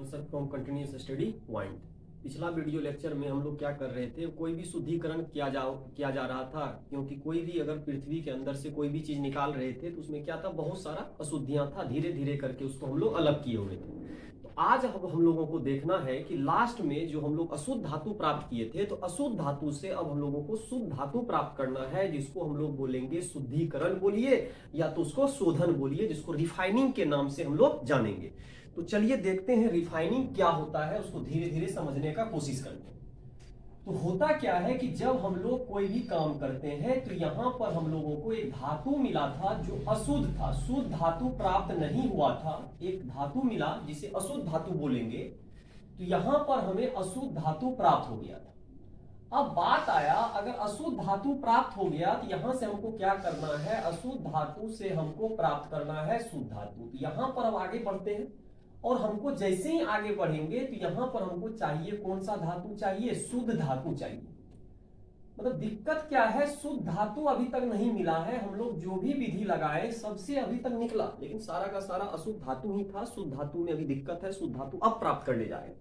Answer from continuous study point. पिछला video lecture में हम लोग क्या कर रहे थे, कोई भी शुद्धिकरण किया जा रहा था, क्योंकि कोई भी अगर पृथ्वी के अंदर से कोई भी चीज निकाल रहे थे तो उसमें क्या था, बहुत सारा अशुद्धियां था, धीरे धीरे करके उसको हम लोग अलग किए हुए थे। तो आज अब हम लोगों को देखना है कि लास्ट में जो हम लोग अशुद्ध धातु प्राप्त किए थे, तो अशुद्ध धातु से अब हम लोगों को शुद्ध धातु प्राप्त करना है, जिसको हम लोग बोलेंगे शुद्धिकरण बोलिए या तो उसको शोधन बोलिए, जिसको रिफाइनिंग के नाम से हम लोग जानेंगे। तो चलिए देखते हैं रिफाइनिंग क्या होता है, उसको धीरे धीरे समझने का कोशिश करते हैं। तो होता क्या है कि जब हम लोग कोई भी काम करते हैं तो यहां पर हम लोगों को एक धातु मिला था जो अशुद्ध था, शुद्ध धातु प्राप्त नहीं हुआ था। एक धातु मिला जिसे अशुद्ध धातु बोलेंगे, तो यहां पर हमें अशुद्ध धातु प्राप्त हो गया था। अब बात आया, अगर अशुद्ध धातु प्राप्त हो गया तो यहां से हमको क्या करना है, अशुद्ध धातु से हमको प्राप्त करना है शुद्ध धातु। तो यहां पर हम आगे बढ़ते हैं और हमको जैसे ही आगे बढ़ेंगे तो यहां पर हमको चाहिए कौन सा धातु चाहिए, शुद्ध धातु चाहिए। मतलब दिक्कत क्या है, शुद्ध धातु अभी तक नहीं मिला है। हम लोग जो भी विधि लगाए सबसे अभी तक निकला, लेकिन सारा का सारा अशुद्ध धातु ही था। शुद्ध धातु में अभी दिक्कत है, शुद्ध धातु अब प्राप्त करने जाए।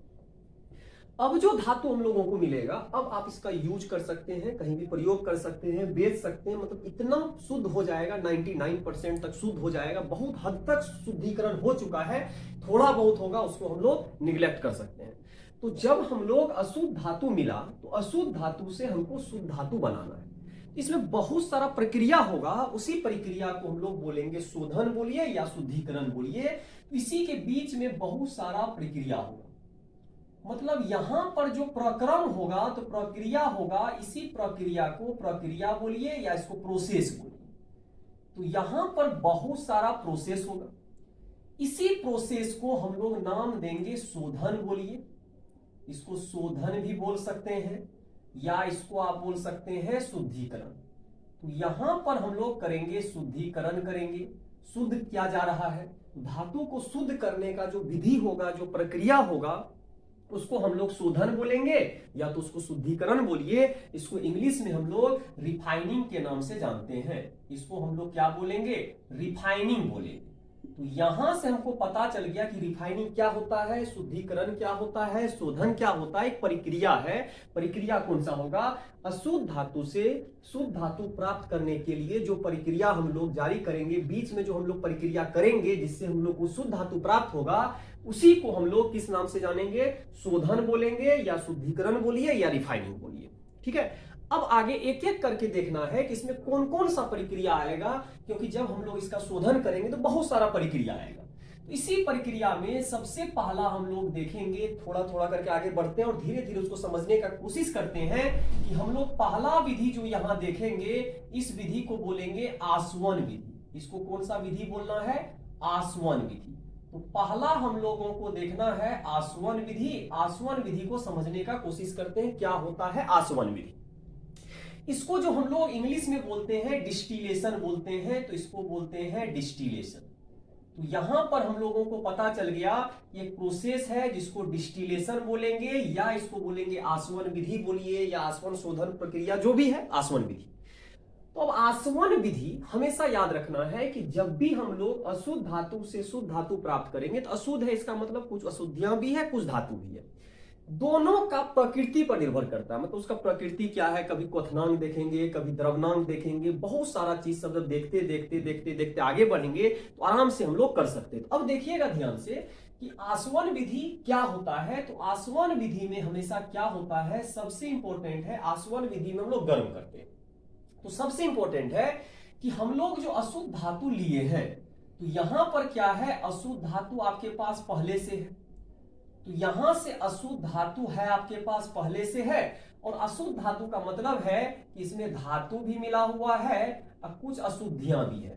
अब जो धातु हम लोगों को मिलेगा, अब आप इसका यूज कर सकते हैं, कहीं भी प्रयोग कर सकते हैं, बेच सकते हैं। मतलब इतना शुद्ध हो जाएगा, 99% तक शुद्ध हो जाएगा। बहुत हद तक शुद्धिकरण हो चुका है, थोड़ा बहुत होगा उसको हम लोग निग्लेक्ट कर सकते हैं। तो जब हम लोग अशुद्ध धातु मिला तो अशुद्ध धातु से हमको शुद्ध धातु बनाना है। इसमें बहुत सारा प्रक्रिया होगा, उसी प्रक्रिया को हम लोग बोलेंगे शोधन बोलिए या शुद्धिकरण बोलिए। इसी के बीच में बहुत सारा प्रक्रिया होगा। मतलब यहां पर जो प्रक्रम होगा तो प्रक्रिया होगा, इसी प्रक्रिया को प्रक्रिया बोलिए या इसको प्रोसेस बोलिए। तो यहां पर बहुत सारा प्रोसेस होगा, इसी प्रोसेस को हम लोग नाम देंगे शोधन बोलिए। इसको शोधन भी बोल सकते हैं या इसको आप बोल सकते हैं शुद्धिकरण। तो यहां पर हम लोग करेंगे शुद्धिकरण करेंगे। शुद्ध किया जा रहा है, धातु को शुद्ध करने का जो विधि होगा, जो प्रक्रिया होगा, उसको हम लोग शोधन बोलेंगे या तो उसको शुद्धिकरण बोलिए। इसको इंग्लिश में हम लोग रिफाइनिंग के नाम से जानते हैं। इसको हम लोग क्या बोलेंगे, रिफाइनिंग बोलेंगे। तो यहां से हमको पता चल गया कि रिफाइनिंग क्या होता है, शुद्धिकरण क्या होता है, शोधन क्या होता है। एक प्रक्रिया है। प्रक्रिया कौन सा होगा, अशुद्ध धातु से शुद्ध धातु प्राप्त करने के लिए जो प्रक्रिया हम लोग जारी करेंगे, बीच में जो हम लोग प्रक्रिया करेंगे जिससे हम लोग को शुद्ध धातु प्राप्त होगा, उसी को हम लोग किस नाम से जानेंगे, शोधन बोलेंगे या शुद्धिकरण बोलिए या रिफाइनिंग बोलिए। ठीक है। अब आगे एक एक करके देखना है कि इसमें कौन कौन सा प्रक्रिया आएगा, क्योंकि जब हम लोग इसका शोधन करेंगे तो बहुत सारा प्रक्रिया आएगा। तो इसी प्रक्रिया में सबसे पहला हम लोग देखेंगे, थोड़ा थोड़ा करके आगे बढ़ते हैं और धीरे धीरे उसको समझने का कोशिश करते हैं कि हम लोग पहला विधि जो यहां देखेंगे, इस विधि को बोलेंगे आसवन विधि। इसको कौन सा विधि बोलना है, आसवन विधि। तो पहला हम लोगों को देखना है आसवन विधि। आसवन विधि को समझने का कोशिश करते हैं, क्या होता है आसवन विधि। इसको जो हम लोग इंग्लिश में बोलते हैं डिस्टिलेशन बोलते हैं, तो इसको बोलते हैं डिस्टिलेशन। तो यहां पर हम लोगों को पता चल गया कि एक प्रोसेस है जिसको डिस्टिलेशन बोलेंगे या इसको बोलेंगे आसवन विधि बोलिए या आसवन शोधन प्रक्रिया, जो भी है आसवन विधि। तो अब आसवन विधि हमेशा याद रखना है कि जब भी हम लोग अशुद्ध धातु से शुद्ध धातु प्राप्त करेंगे, तो अशुद्ध है इसका मतलब कुछ अशुद्धियां भी है, कुछ धातु भी है। दोनों का प्रकृति पर निर्भर करता है। मतलब उसका प्रकृति क्या है, कभी क्वथनांक देखेंगे, कभी द्रवनांक देखेंगे, बहुत सारा चीज सब जब देखते देखते देखते देखते आगे बढ़ेंगे तो आराम से हम लोग कर सकते हैं। अब देखिएगा ध्यान से कि आसवन विधि क्या होता है। तो आसवन विधि में हमेशा क्या होता है, सबसे इंपॉर्टेंट है, आसवन विधि में हम लोग गर्म करते हैं। तो सबसे इंपॉर्टेंट है कि हम लोग जो अशुद्ध धातु लिए हैं, तो यहां पर क्या है, अशुद्ध धातु आपके पास पहले से है। तो यहां से अशुद्ध धातु है आपके पास पहले से है, और अशुद्ध धातु का मतलब है कि इसमें धातु भी मिला हुआ है और कुछ अशुद्धियां भी है।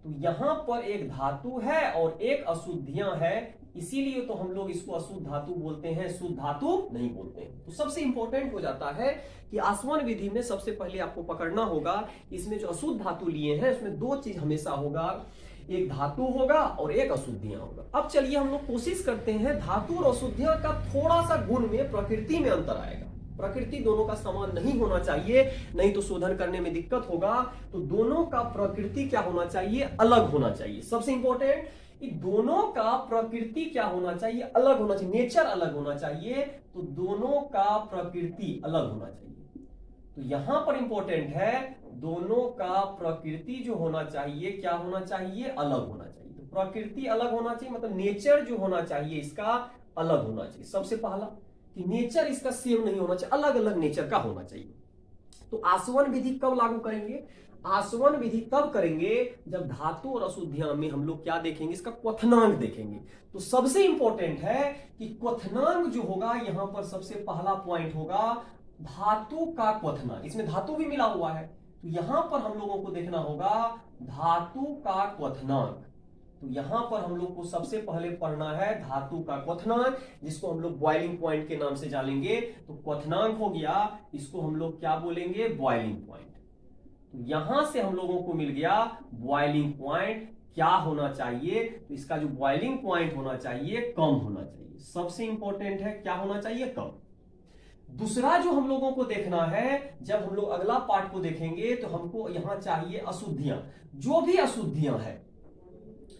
तो यहां पर एक धातु है और एक अशुद्धियां है, इसीलिए तो हम लोग इसको अशुद्ध धातु बोलते हैं, शुद्ध धातु नहीं बोलते हैं। तो सबसे इंपॉर्टेंट हो जाता है कि आसवन विधि में सबसे पहले आपको पकड़ना होगा, इसमें जो अशुद्ध धातु लिए हैं उसमें दो चीज हमेशा होगा, एक धातु होगा और एक अशुद्धियां होगा। अब चलिए हम लोग कोशिश करते हैं, धातु और अशुद्धियां का थोड़ा सा गुण में, प्रकृति में अंतर आएगा। प्रकृति दोनों का समान नहीं होना चाहिए, नहीं तो शोधन करने में दिक्कत होगा। तो दोनों का प्रकृति क्या होना चाहिए, अलग होना चाहिए। सबसे इंपॉर्टेंट कि दोनों का प्रकृति क्या होना चाहिए, अलग होना चाहिए, नेचर अलग होना चाहिए। तो दोनों का प्रकृति अलग होना चाहिए। तो यहां पर इंपॉर्टेंट है, दोनों का प्रकृति जो होना चाहिए क्या होना चाहिए, अलग होना चाहिए। तो प्रकृति अलग होना चाहिए मतलब नेचर जो होना चाहिए इसका अलग होना चाहिए। सबसे पहला कि नेचर इसका सेम नहीं होना चाहिए, अलग अलग नेचर का होना चाहिए। तो आसवन विधि कब लागू करेंगे, आसवन विधि तब करेंगे जब धातु और अशुद्धियां में हम लोग क्या देखेंगे, इसका क्वथनांक देखेंगे। तो सबसे इंपॉर्टेंट है कि क्वथनांक जो होगा, यहां पर सबसे पहला पॉइंट होगा धातु का क्वथनांक। इसमें धातु भी मिला हुआ है, तो यहां पर हम लोगों को देखना होगा धातु का क्वथनांक। तो यहां पर हम लोग को सबसे पहले पढ़ना है धातु का क्वथनांक, जिसको हम लोग बॉइलिंग पॉइंट के नाम से जानेंगे। तो क्वथनांक हो गया, इसको हम लोग क्या बोलेंगे, बॉइलिंग पॉइंट। तो यहां से हम लोगों को मिल गया बॉइलिंग पॉइंट क्या होना चाहिए, तो इसका जो बॉइलिंग पॉइंट होना चाहिए कम होना चाहिए। सबसे इंपॉर्टेंट है क्या होना चाहिए, कम। दूसरा जो हम लोगों को देखना है, जब हम लोग अगला पार्ट को देखेंगे तो हमको यहां चाहिए अशुद्धियां। जो भी अशुद्धियां है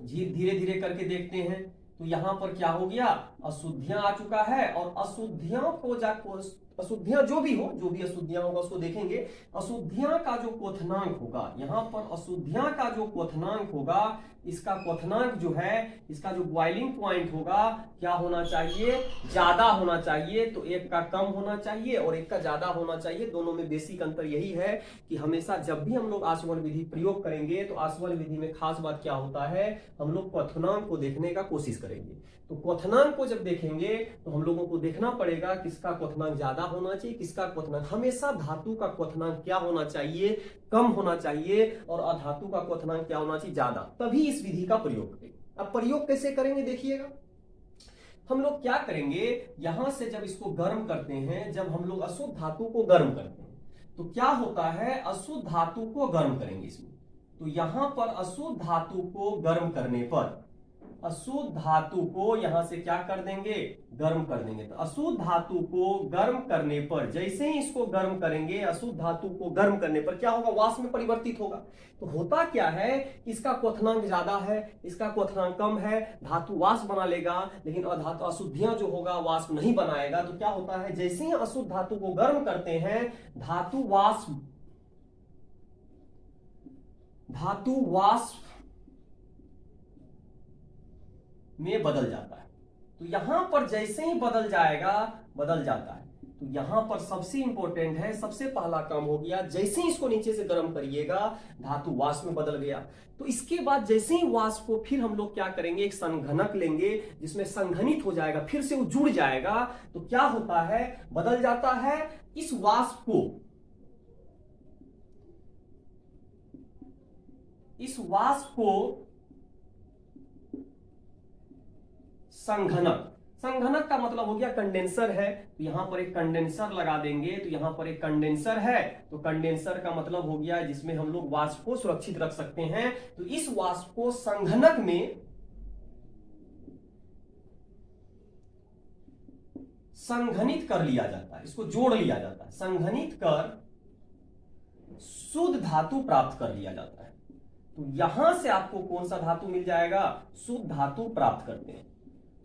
धीरे धीरे करके देखते हैं। तो यहां पर क्या हो गया, अशुद्धियां आ चुका है, और अशुद्धियों को अशुद्धियां जो भी अशुद्धियां होगा उसको देखेंगे। अशुद्धियां का जो क्वथनांक होगा, यहां पर अशुद्धियां का जो क्वथनांक होगा, इसका क्वथनांक जो है, इसका जो बॉइलिंग पॉइंट होगा क्या होना चाहिए, ज्यादा होना चाहिए। तो एक का कम होना चाहिए और एक का ज्यादा होना चाहिए। दोनों में बेसिक अंतर यही है कि हमेशा जब भी हम लोग आसवन विधि प्रयोग करेंगे तो आसवन विधि में खास बात क्या होता है, हम लोग क्वथनांक को देखने का कोशिश करेंगे। तो क्वथनांक को जब देखेंगे तो हम लोगों को देखना पड़ेगा किसका क्वथनांक ज्यादा होना चाहिए, किसका क्वथनांक। हमेशा धातु का क्वथनांक क्या होना चाहिए, कम होना चाहिए, और अधातु का क्वथनांक क्या होना चाहिए, ज्यादा। तभी इस विधि का प्रयोग करेंगे। अब प्रयोग कैसे करेंगे देखिएगा। हम लोग क्या करेंगे, यहां से जब इसको गर्म करते हैं, जब हम लोग अशुद्ध धातु को गर्म करते हैं तो क्या होता है, अशुद्ध धातु को गर्म करेंगे इसमें। तो यहां पर अशुद्ध धातु को गर्म करने पर, अशुद्ध धातु को यहां से क्या कर देंगे, गर्म कर देंगे। तो अशुद्ध धातु को गर्म करने पर, जैसे ही इसको गर्म करेंगे, अशुद्ध धातु को गर्म करने पर क्या होगा, वाष्प में परिवर्तित होगा। तो होता क्या है, इसका क्वथनांक ज्यादा है, इसका क्वथनांक कम है, धातु वाष्प बना लेगा, लेकिन अधातु अशुद्धियां जो होगा वाष्प नहीं बनाएगा। तो क्या होता है, जैसे ही अशुद्ध धातु को गर्म करते हैं, धातु वाष्प में बदल जाता है। तो यहां पर जैसे ही बदल जाता है। तो यहां पर सबसे इंपॉर्टेंट है, सबसे पहला काम हो गया, जैसे ही इसको नीचे से गर्म करिएगा धातु वाष्प में बदल गया। तो इसके बाद जैसे ही वाष्प को फिर हम लोग क्या करेंगे, एक संघनक लेंगे जिसमें संघनित हो जाएगा, फिर से वो जुड़ जाएगा। तो क्या होता है, बदल जाता है। इस वाष्प को संघनक का मतलब हो गया कंडेंसर है। तो यहां पर एक कंडेंसर लगा देंगे। तो यहां पर एक कंडेंसर है, तो कंडेंसर का मतलब हो गया जिसमें हम लोग वाष्प को सुरक्षित रख सकते हैं। तो इस वाष्प को संघनक में संघनित कर लिया जाता है, इसको जोड़ लिया जाता है, संघनित कर शुद्ध धातु प्राप्त कर लिया जाता है। तो यहां से आपको कौन सा धातु मिल जाएगा, शुद्ध धातु प्राप्त करते हैं।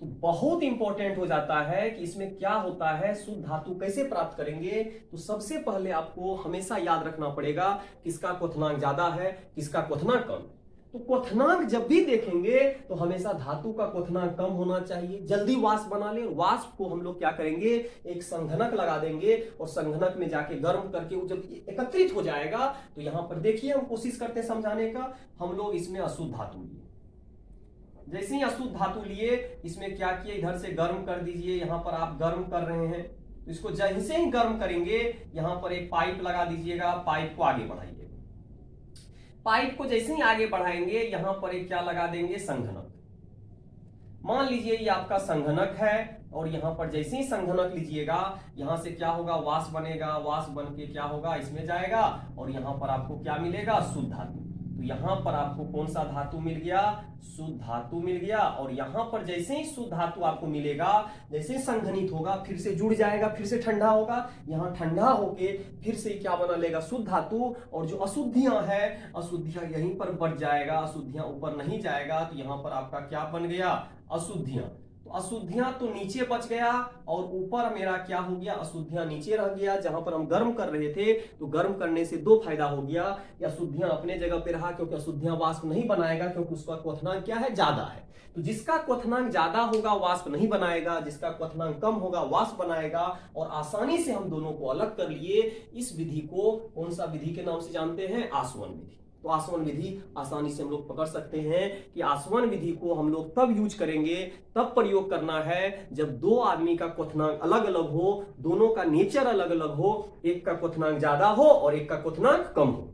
तो बहुत इंपॉर्टेंट हो जाता है कि इसमें क्या होता है, शुद्ध धातु कैसे प्राप्त करेंगे। तो सबसे पहले आपको हमेशा याद रखना पड़ेगा किसका क्वथनांक ज्यादा है, किसका क्वथनांक कम। तो क्वथनांक जब भी देखेंगे तो हमेशा धातु का क्वथनांक कम होना चाहिए। जल्दी वाष्प बना ले, वाष्प को हम लोग क्या करेंगे, एक संघनक लगा देंगे और संघनक में जाके गर्म करके वो जब एकत्रित हो जाएगा। तो यहां पर देखिए, हम कोशिश करते हैं समझाने का। हम लोग इसमें अशुद्ध धातु लिए, जैसे ही अशुद्ध धातु लिए, इसमें क्या किए, इधर से गर्म कर दीजिए। यहां पर आप गर्म कर रहे हैं, तो इसको जैसे ही गर्म करेंगे, यहां पर एक पाइप लगा दीजिएगा, पाइप को आगे बढ़ाइए। पाइप को जैसे ही आगे बढ़ाएंगे, यहां पर एक क्या लगा देंगे, संघनक। मान लीजिए ये आपका संघनक है, और यहां पर जैसे ही संघनक लीजिएगा, यहां से क्या होगा, वाष्प बनेगा। वाष्प बन के क्या होगा, इसमें जाएगा, और यहां पर आपको क्या मिलेगा, शुद्ध धातु। तो यहां पर आपको कौन सा धातु मिल गया, शुद्ध धातु मिल गया। और यहां पर जैसे ही शुद्ध धातु आपको मिलेगा, जैसे ही संघनित होगा फिर से जुड़ जाएगा, फिर से ठंडा होगा, यहां ठंडा होके फिर से क्या बना लेगा, शुद्ध धातु। और जो अशुद्धियां है, अशुद्धियां यहीं पर बढ़ जाएगा, अशुद्धियां ऊपर नहीं जाएगा, तो यहां पर आपका क्या बन गया, अशुद्धियां। तो अशुद्धियां तो नीचे बच गया और ऊपर मेरा क्या हो गया, अशुद्धियां नीचे रह गया। जहां पर हम गर्म कर रहे थे तो गर्म करने से दो फायदा हो गया, या अशुद्धियां अपने जगह पे रहा, क्योंकि अशुद्धियां वाष्प नहीं बनाएगा, क्योंकि उसका क्वथनांक क्या है, ज्यादा है। तो जिसका क्वथनांक ज्यादा होगा वाष्प नहीं बनाएगा, जिसका क्वथनांक कम होगा वाष्प बनाएगा। और आसानी से हम दोनों को अलग कर लिए। इस विधि को कौन सा विधि के नाम से जानते हैं, आसवन विधि। तो आसवन विधि आसानी से हम लोग पकड़ सकते हैं कि आसवन विधि को हम लोग तब यूज करेंगे, तब प्रयोग करना है जब दो आदमी का क्वथनांक अलग अलग हो, दोनों का नेचर अलग अलग हो, एक का क्वथनांक ज्यादा हो और एक का क्वथनांक कम हो,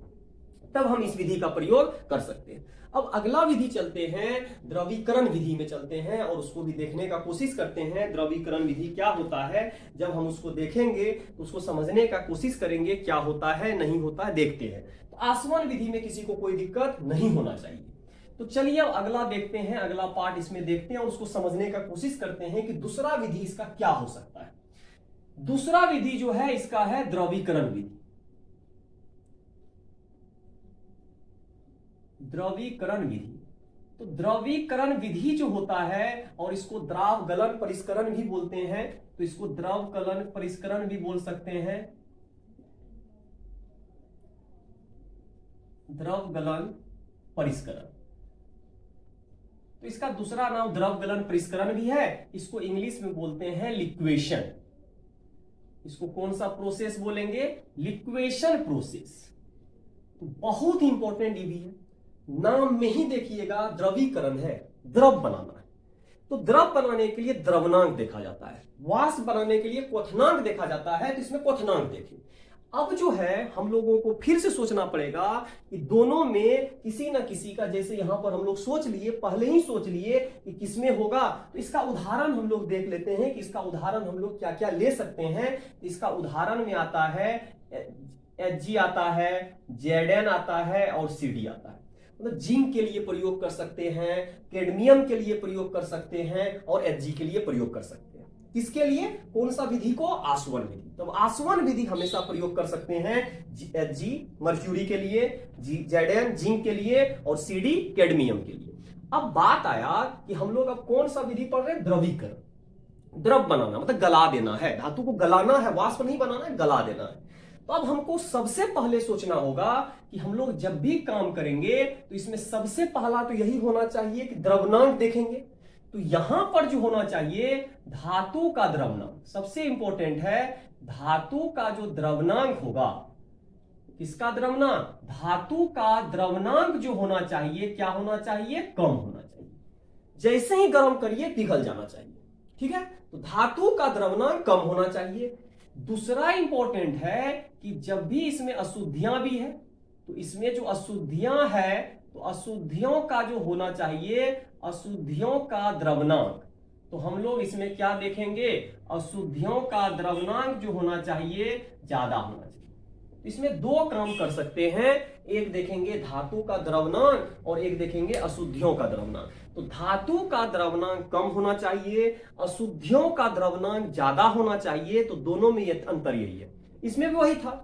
तब हम इस विधि का प्रयोग कर सकते हैं। अब अगला विधि चलते हैं, द्रवीकरण विधि में चलते हैं और उसको भी देखने का कोशिश करते हैं। द्रवीकरण विधि क्या होता है, जब हम उसको देखेंगे तो उसको समझने का कोशिश करेंगे, क्या होता है नहीं होता है, देखते हैं। तो आसवन विधि में किसी को कोई दिक्कत नहीं होना चाहिए। तो चलिए अब अगला देखते हैं, अगला पार्ट इसमें देखते हैं और उसको समझने का कोशिश करते हैं कि दूसरा विधि इसका क्या हो सकता है। दूसरा विधि जो है इसका है द्रवीकरण विधि। द्रवीकरण विधि, तो द्रवीकरण विधि जो होता है, और इसको द्राव गलन परिष्करण भी बोलते हैं, तो इसको द्रव गलन परिष्करण भी बोल सकते हैं, द्रव गलन परिष्करण। तो इसका दूसरा नाम द्रव गलन परिष्करण भी है, इसको इंग्लिश में बोलते हैं लिक्वेशन। इसको कौन सा प्रोसेस बोलेंगे, लिक्वेशन प्रोसेस। तो बहुत ही इंपॉर्टेंट ये भी है, नाम में ही देखिएगा द्रवीकरण है, द्रव बनाना है। तो द्रव बनाने के लिए द्रवनांक देखा जाता है, वाष्प बनाने के लिए क्वथनांक देखा जाता है, तो इसमें क्वथनांक देखिए। अब जो है हम लोगों को फिर से सोचना पड़ेगा कि दोनों में किसी न किसी का, जैसे यहां पर हम लोग सोच लिए, पहले ही सोच लिए कि किसमें होगा, तो इसका उदाहरण हम लोग देख लेते हैं कि इसका उदाहरण हम लोग क्या क्या ले सकते हैं। इसका उदाहरण में आता है Hg आता है, Zn आता है और Cd आता है। मतलब जिंक के लिए प्रयोग कर सकते हैं, कैडमियम के लिए प्रयोग कर सकते हैं और Hg के लिए प्रयोग कर सकते हैं। किसके लिए, कौन सा विधि को, आसवन विधि। तो आसवन विधि हमेशा प्रयोग कर सकते हैं Hg मर्क्यूरी के लिए, Zn जिंक के लिए और Cd कैडमियम के लिए। अब बात आया कि हम लोग अब कौन सा विधि पढ़ रहे हैं, द्रवीकरण। द्रव बनाना मतलब गला देना है, धातु को गलाना है, वाष्प नहीं बनाना है, गला देना है। तो अब हमको सबसे पहले सोचना होगा कि हम लोग जब भी काम करेंगे तो इसमें सबसे पहला तो यही होना चाहिए कि द्रव्यनांक देखेंगे। तो यहां पर जो होना चाहिए धातु का द्रव्यनांक सबसे इंपॉर्टेंट है। धातु का जो द्रव्यनांक होगा, किसका द्रव्यनांक, धातु का द्रव्यनांक जो होना चाहिए क्या होना चाहिए, कम होना चाहिए। जैसे ही गर्म करिए पिघल जाना चाहिए, ठीक है। तो धातु का द्रव्यनांक कम होना चाहिए। दूसरा इंपॉर्टेंट है कि जब भी इसमें अशुद्धियां भी है, तो इसमें जो अशुद्धियां है तो अशुद्धियों का जो होना चाहिए, अशुद्धियों का द्रव्यनांक, तो हम लोग इसमें क्या देखेंगे, अशुद्धियों का द्रव्यनांक जो होना चाहिए ज्यादा होना चाहिए। इसमें दो काम कर सकते हैं, एक देखेंगे धातु का द्रव्यनांक और एक देखेंगे अशुद्धियों का द्रव्यनांक। तो धातु का द्रव्यनांक कम होना चाहिए, अशुद्धियों का द्रव्यनांक ज्यादा होना चाहिए। तो दोनों में ये अंतर यही है। इसमें भी वही था,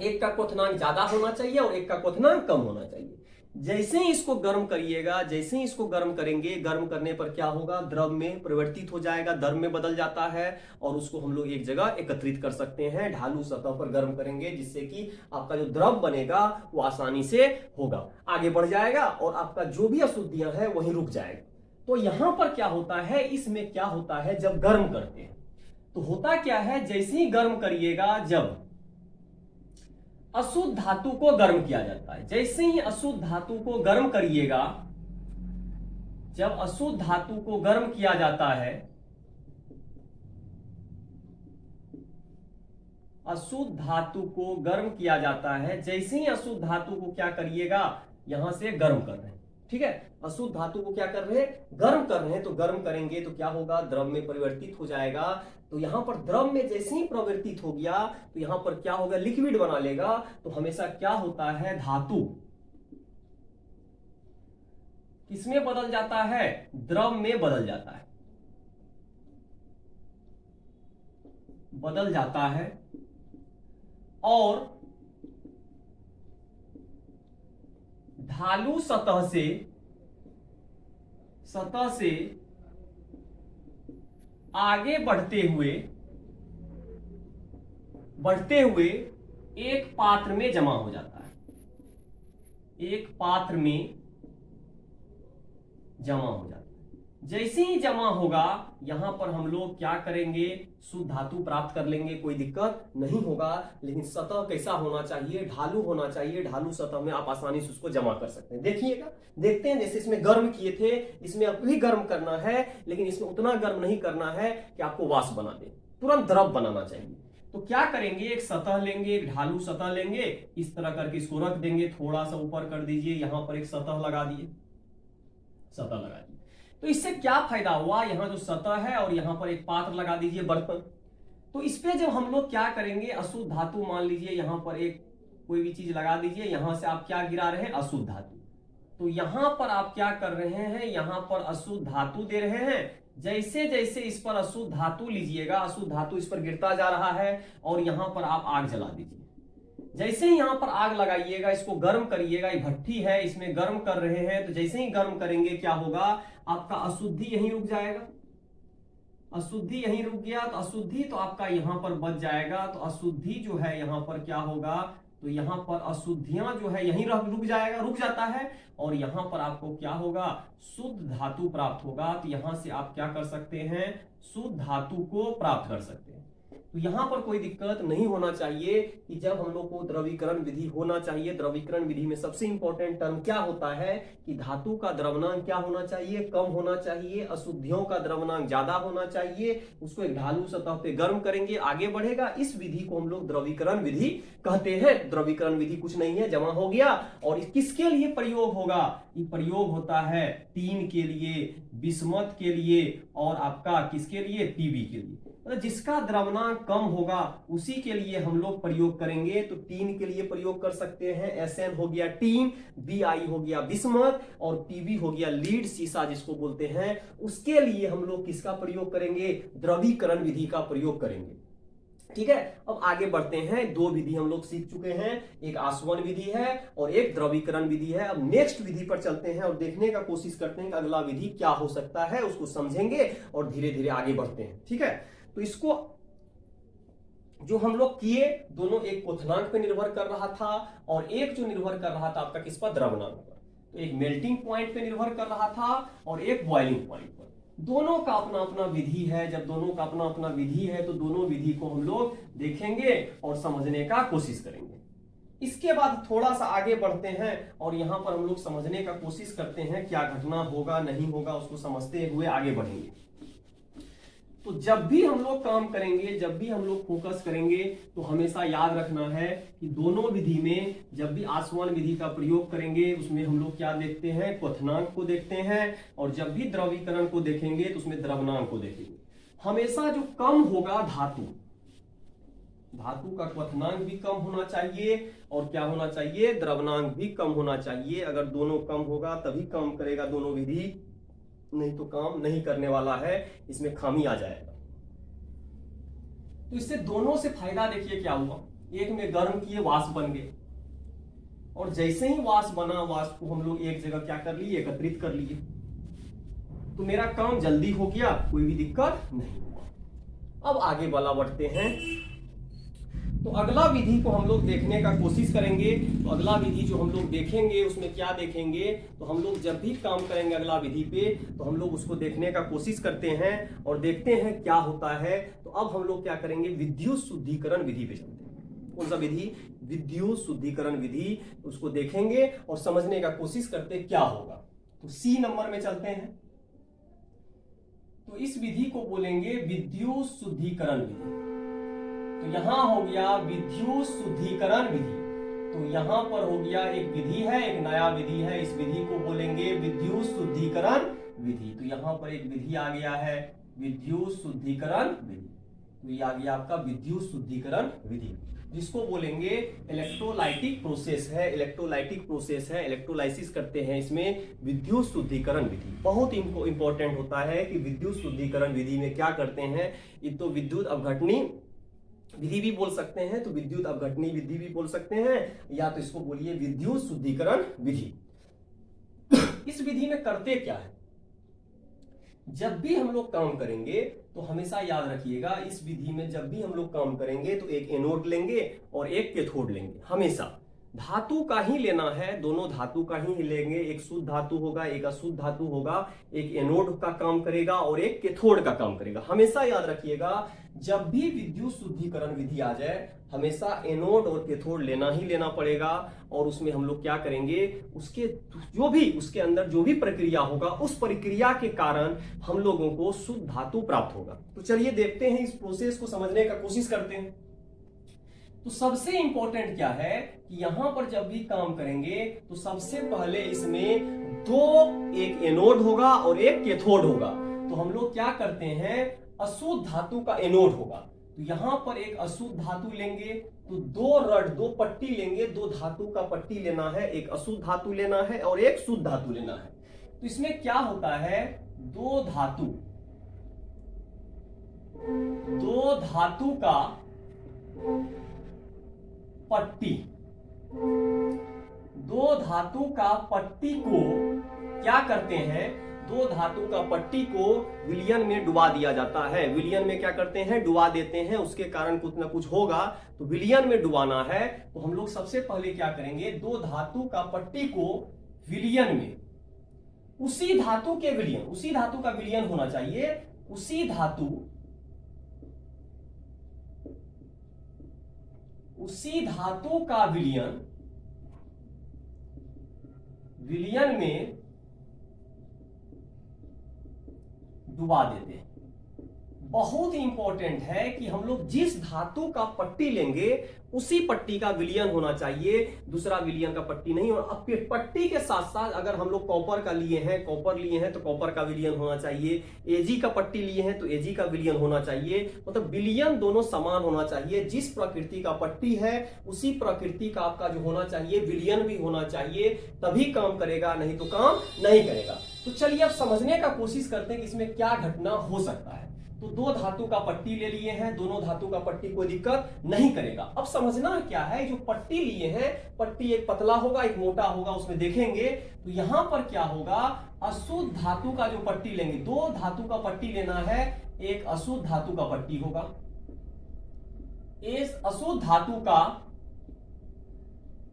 एक का क्वथनांक ज्यादा होना चाहिए और एक का क्वथनांक कम होना चाहिए। जैसे ही इसको गर्म करिएगा, जैसे ही इसको गर्म करेंगे, गर्म करने पर क्या होगा, द्रव में परिवर्तित हो जाएगा, द्रव में बदल जाता है और उसको हम लोग एक जगह एकत्रित कर सकते हैं। ढालू सतह पर गर्म करेंगे जिससे कि आपका जो द्रव बनेगा वो आसानी से होगा, आगे बढ़ जाएगा और आपका जो भी अशुद्धियां हैं वहीं रुक जाएगा। तो यहां पर क्या होता है, इसमें क्या होता है, जब गर्म करते हैं तो होता क्या है, जैसे ही गर्म करिएगा, जब अशुद्ध धातु को गर्म किया जाता है, जैसे ही अशुद्ध धातु को गर्म करिएगा, जब अशुद्ध धातु को गर्म किया जाता है, अशुद्ध धातु को गर्म किया जाता है, जैसे ही अशुद्ध धातु को क्या करिएगा, यहां से गर्म कर रहे हैं, ठीक है। अशुद्ध धातु को क्या कर रहे हैं, गर्म कर रहे हैं। तो गर्म करेंगे तो क्या होगा, द्रव में परिवर्तित हो जाएगा। तो यहां पर द्रव में जैसे ही परिवर्तित हो गया तो यहां पर क्या होगा, लिक्विड बना लेगा। तो हमेशा क्या होता है, धातु किसमें बदल जाता है? द्रव में बदल जाता है, बदल जाता है और ढालू सतह से आगे बढ़ते हुए एक पात्र में जमा हो जाता है, एक पात्र में जमा हो जाता है। जैसे ही जमा होगा यहां पर हम लोग क्या करेंगे? शुद्ध धातु प्राप्त कर लेंगे, कोई दिक्कत नहीं होगा। लेकिन सतह कैसा होना चाहिए? ढालू होना चाहिए। ढालू सतह में आप आसानी से उसको जमा कर सकते हैं। देखिएगा, देखते हैं, जैसे इसमें गर्म किए थे, इसमें अब भी गर्म करना है, लेकिन इसमें उतना गर्म नहीं करना है कि आपको वाष्प बना दे, तुरंत द्रव बनाना चाहिए। तो क्या करेंगे? एक सतह लेंगे, एक ढालू सतह लेंगे, इस तरह करके इसको रख देंगे, थोड़ा सा ऊपर कर दीजिए, यहां पर एक सतह लगा दिए, सतह लगा दी। तो इससे क्या फायदा हुआ? यहां जो सतह है और यहां पर एक पात्र लगा दीजिए, बर्तन। तो इस पे जब हम लोग क्या करेंगे? अशुद्ध धातु, मान लीजिए यहां पर एक कोई भी चीज लगा दीजिए, यहां से आप क्या गिरा रहे हैं? अशुद्ध धातु। तो यहां पर आप क्या कर रहे हैं? यहां पर अशुद्ध धातु दे रहे हैं। जैसे जैसे इस पर अशुद्ध धातु लीजिएगा, अशुद्ध धातु इस पर गिरता जा रहा है और यहां पर आप आग जला दीजिए। जैसे ही यहां पर आग लगाइएगा, इसको गर्म करिएगा, ये भट्ठी है, इसमें गर्म कर रहे हैं, तो जैसे ही गर्म करेंगे क्या होगा? आपका अशुद्धि यहीं रुक जाएगा। अशुद्धि यहीं रुक गया, तो अशुद्धि तो आपका यहां पर बच जाएगा। तो अशुद्धि जो है यहां पर क्या होगा? तो यहां पर अशुद्धियां जो है यहीं रुक जाएगा, रुक जाता है, और यहां पर आपको क्या होगा? शुद्ध धातु प्राप्त होगा। तो यहां से आप क्या कर सकते हैं? शुद्ध धातु को प्राप्त कर सकते हैं। तो यहां पर कोई दिक्कत नहीं होना चाहिए कि जब हम लोग को द्रवीकरण विधि होना चाहिए। द्रवीकरण विधि में सबसे इंपॉर्टेंट टर्म क्या होता है कि धातु का द्रवणांक क्या होना चाहिए? कम होना चाहिए। अशुद्धियों का द्रवणांक ज्यादा होना चाहिए। उसको एक ढालू सतह पे गर्म करेंगे, आगे बढ़ेगा। इस विधि को हम लोग द्रवीकरण विधि कहते हैं। द्रवीकरण विधि कुछ नहीं है, जमा हो गया। और किसके लिए प्रयोग होगा? ये प्रयोग होता है टीन के लिए, बिस्मथ के लिए, और आपका किसके लिए? पीबी के लिए। जिसका द्रवणांक कम होगा उसी के लिए हम लोग प्रयोग करेंगे। तो टीन के लिए प्रयोग कर सकते हैं, SN हो गया टीन, BI हो गया बिस्मथ, और PB हो गया लीड, शीशा जिसको बोलते हैं। उसके लिए हम लोग किसका प्रयोग करेंगे? द्रवीकरण विधि का प्रयोग करेंगे। ठीक है, अब आगे बढ़ते हैं। दो विधि हम लोग सीख चुके हैं, एक आसवन विधि है और एक द्रवीकरण विधि है। अब नेक्स्ट विधि पर चलते हैं और देखने का कोशिश करते हैं कि अगला विधि क्या हो सकता है, उसको समझेंगे और धीरे धीरे आगे बढ़ते हैं। ठीक है, तो इसको जो हम लोग किए, दोनों एक क्वथनांक पे निर्भर कर रहा था और एक जो निर्भर कर रहा था आपका किस पर? द्रवणांक पर। तो एक मेल्टिंग पॉइंट पे निर्भर कर रहा था और एक बॉइलिंग पॉइंट पर। दोनों का अपना अपना विधि है। जब दोनों का अपना अपना विधि है तो दोनों विधि को हम लोग देखेंगे और समझने का कोशिश करेंगे। इसके बाद थोड़ा सा आगे बढ़ते हैं और यहां पर हम लोग समझने का कोशिश करते हैं क्या घटना होगा नहीं होगा, उसको समझते हुए आगे बढ़ेंगे। तो जब भी हम लोग काम करेंगे, जब भी हम लोग फोकस करेंगे, तो हमेशा याद रखना है कि दोनों विधि में जब भी आसवन विधि का प्रयोग करेंगे उसमें हम लोग क्या देखते हैं? क्वथनांक को देखते हैं। और जब भी द्रवीकरण को देखेंगे तो उसमें द्रवणांक को देखेंगे। हमेशा जो कम होगा धातु का क्वथनांक भी कम होना चाहिए और क्या होना चाहिए? द्रवणांक भी कम होना चाहिए। अगर दोनों कम होगा तभी काम करेगा दोनों विधि, नहीं तो काम नहीं करने वाला है, इसमें खामी आ जाएगा। तो इससे दोनों से फायदा देखिए क्या हुआ। एक में गर्म किए, वाष्प बन गए, और जैसे ही वाष्प बना, वाष्प को हम लोग एक जगह क्या कर लिए? एकत्रित कर लिए। तो मेरा काम जल्दी हो गया, कोई भी दिक्कत नहीं हुआ। अब आगे वाला बढ़ते हैं। तो अगला विधि को हम लोग देखने का कोशिश करेंगे। तो अगला विधि जो हम लोग देखेंगे उसमें क्या देखेंगे? तो हम लोग जब भी काम करेंगे अगला विधि पे तो हम लोग उसको देखने का कोशिश करते हैं और देखते हैं क्या होता है। तो अब हम लोग क्या करेंगे? विद्युत शुद्धिकरण विधि पे चलते हैं। कौन सा विधि? विद्युत शुद्धिकरण विधि। उसको देखेंगे और समझने का कोशिश करते हैं क्या होगा। तो C नंबर में चलते हैं। तो इस विधि को बोलेंगे विद्युत शुद्धिकरण विधि। तो यहां हो गया विद्युत शुद्धिकरण विधि। तो यहां पर हो गया एक विधि है, एक नया विधि है। इस विधि को बोलेंगे विद्युत शुद्धिकरण विधि। तो यहां पर एक विधि आ गया है, विद्युत शुद्धिकरण विधि। तो ये आ गया आपका विद्युत शुद्धिकरण विधि, जिसको बोलेंगे इलेक्ट्रोलाइटिक प्रोसेस है। इलेक्ट्रोलाइटिक प्रोसेस है, इलेक्ट्रोलाइसिस करते हैं इसमें विद्युत शुद्धिकरण विधि। बहुत इंपॉर्टेंट होता है कि विद्युत शुद्धिकरण विधि में क्या करते हैं। ये तो विद्युत अपघटनी विधि भी बोल सकते हैं, तो विद्युत अपघटनी विधि भी बोल सकते हैं, या तो इसको बोलिए विद्युत शुद्धिकरण विधि। इस विधि में करते क्या है, जब भी हम लोग काम करेंगे तो हमेशा याद रखिएगा, इस विधि में जब भी हम लोग काम करेंगे तो एक एनोड लेंगे और एक कैथोड लेंगे। हमेशा धातु का ही लेना है, दोनों धातु का ही लेंगे। एक शुद्ध धातु होगा, एक अशुद्ध धातु होगा। एक एनोड का काम करेगा और एक कैथोड का काम करेगा। हमेशा याद रखिएगा, जब भी विद्युत शुद्धिकरण विधि आ जाए हमेशा एनोड और कैथोड लेना ही लेना पड़ेगा। और उसमें हम लोग क्या करेंगे, उसके जो भी उसके अंदर जो भी प्रक्रिया होगा, उस प्रक्रिया के कारण हम लोगों को शुद्ध धातु प्राप्त होगा। तो चलिए देखते हैं, इस प्रोसेस को समझने का कोशिश करते हैं। तो सबसे इंपॉर्टेंट क्या है कि यहां पर जब भी काम करेंगे तो सबसे पहले इसमें एक एनोड होगा और एक कैथोड होगा। तो हम लोग क्या करते हैं, अशुद्ध धातु का एनोड होगा। तो यहां पर एक अशुद्ध धातु लेंगे, तो दो पट्टी लेंगे। दो धातु का पट्टी लेना है, एक अशुद्ध धातु लेना है और एक शुद्ध धातु लेना है। तो इसमें क्या होता है, दो धातु का पट्टी, दो धातु का पट्टी को क्या करते हैं, दो धातु का पट्टी को विलयन में डुबा दिया जाता है। विलयन में क्या करते हैं, डुबा देते हैं। उसके कारण कुछ ना कुछ होगा, तो विलयन में डुबाना है। तो हम लोग सबसे पहले क्या करेंगे, दो धातु का पट्टी को विलयन में, उसी धातु के विलयन, उसी धातु का विलयन होना चाहिए, उसी धातु का विलयन में डुबा देते हैं। बहुत ही इंपॉर्टेंट है कि हम लोग जिस धातु का पट्टी लेंगे उसी पट्टी का विलयन होना चाहिए, दूसरा विलयन का पट्टी नहीं। और अब पट्टी के साथ साथ अगर हम लोग कॉपर का लिए हैं, तो कॉपर का विलयन होना चाहिए। एजी का पट्टी लिए हैं तो एजी का विलयन होना चाहिए। मतलब विलयन दोनों समान होना चाहिए। जिस प्रकृति का पट्टी है उसी प्रकृति का आपका जो होना चाहिए विलयन भी होना चाहिए, तभी काम करेगा, नहीं तो काम नहीं करेगा। तो चलिए अब समझने का कोशिश करते हैं कि इसमें क्या घटना हो सकता है। तो दो धातु का पट्टी ले लिए हैं, दोनों धातु का पट्टी कोई दिक्कत नहीं करेगा। अब समझना क्या है, जो पट्टी लिए हैं, पट्टी एक पतला होगा एक मोटा होगा, उसमें देखेंगे। तो यहां पर क्या होगा, अशुद्ध धातु का जो पट्टी लेंगे, दो धातु का पट्टी लेना है, एक अशुद्ध धातु का पट्टी होगा। इस अशुद्ध धातु का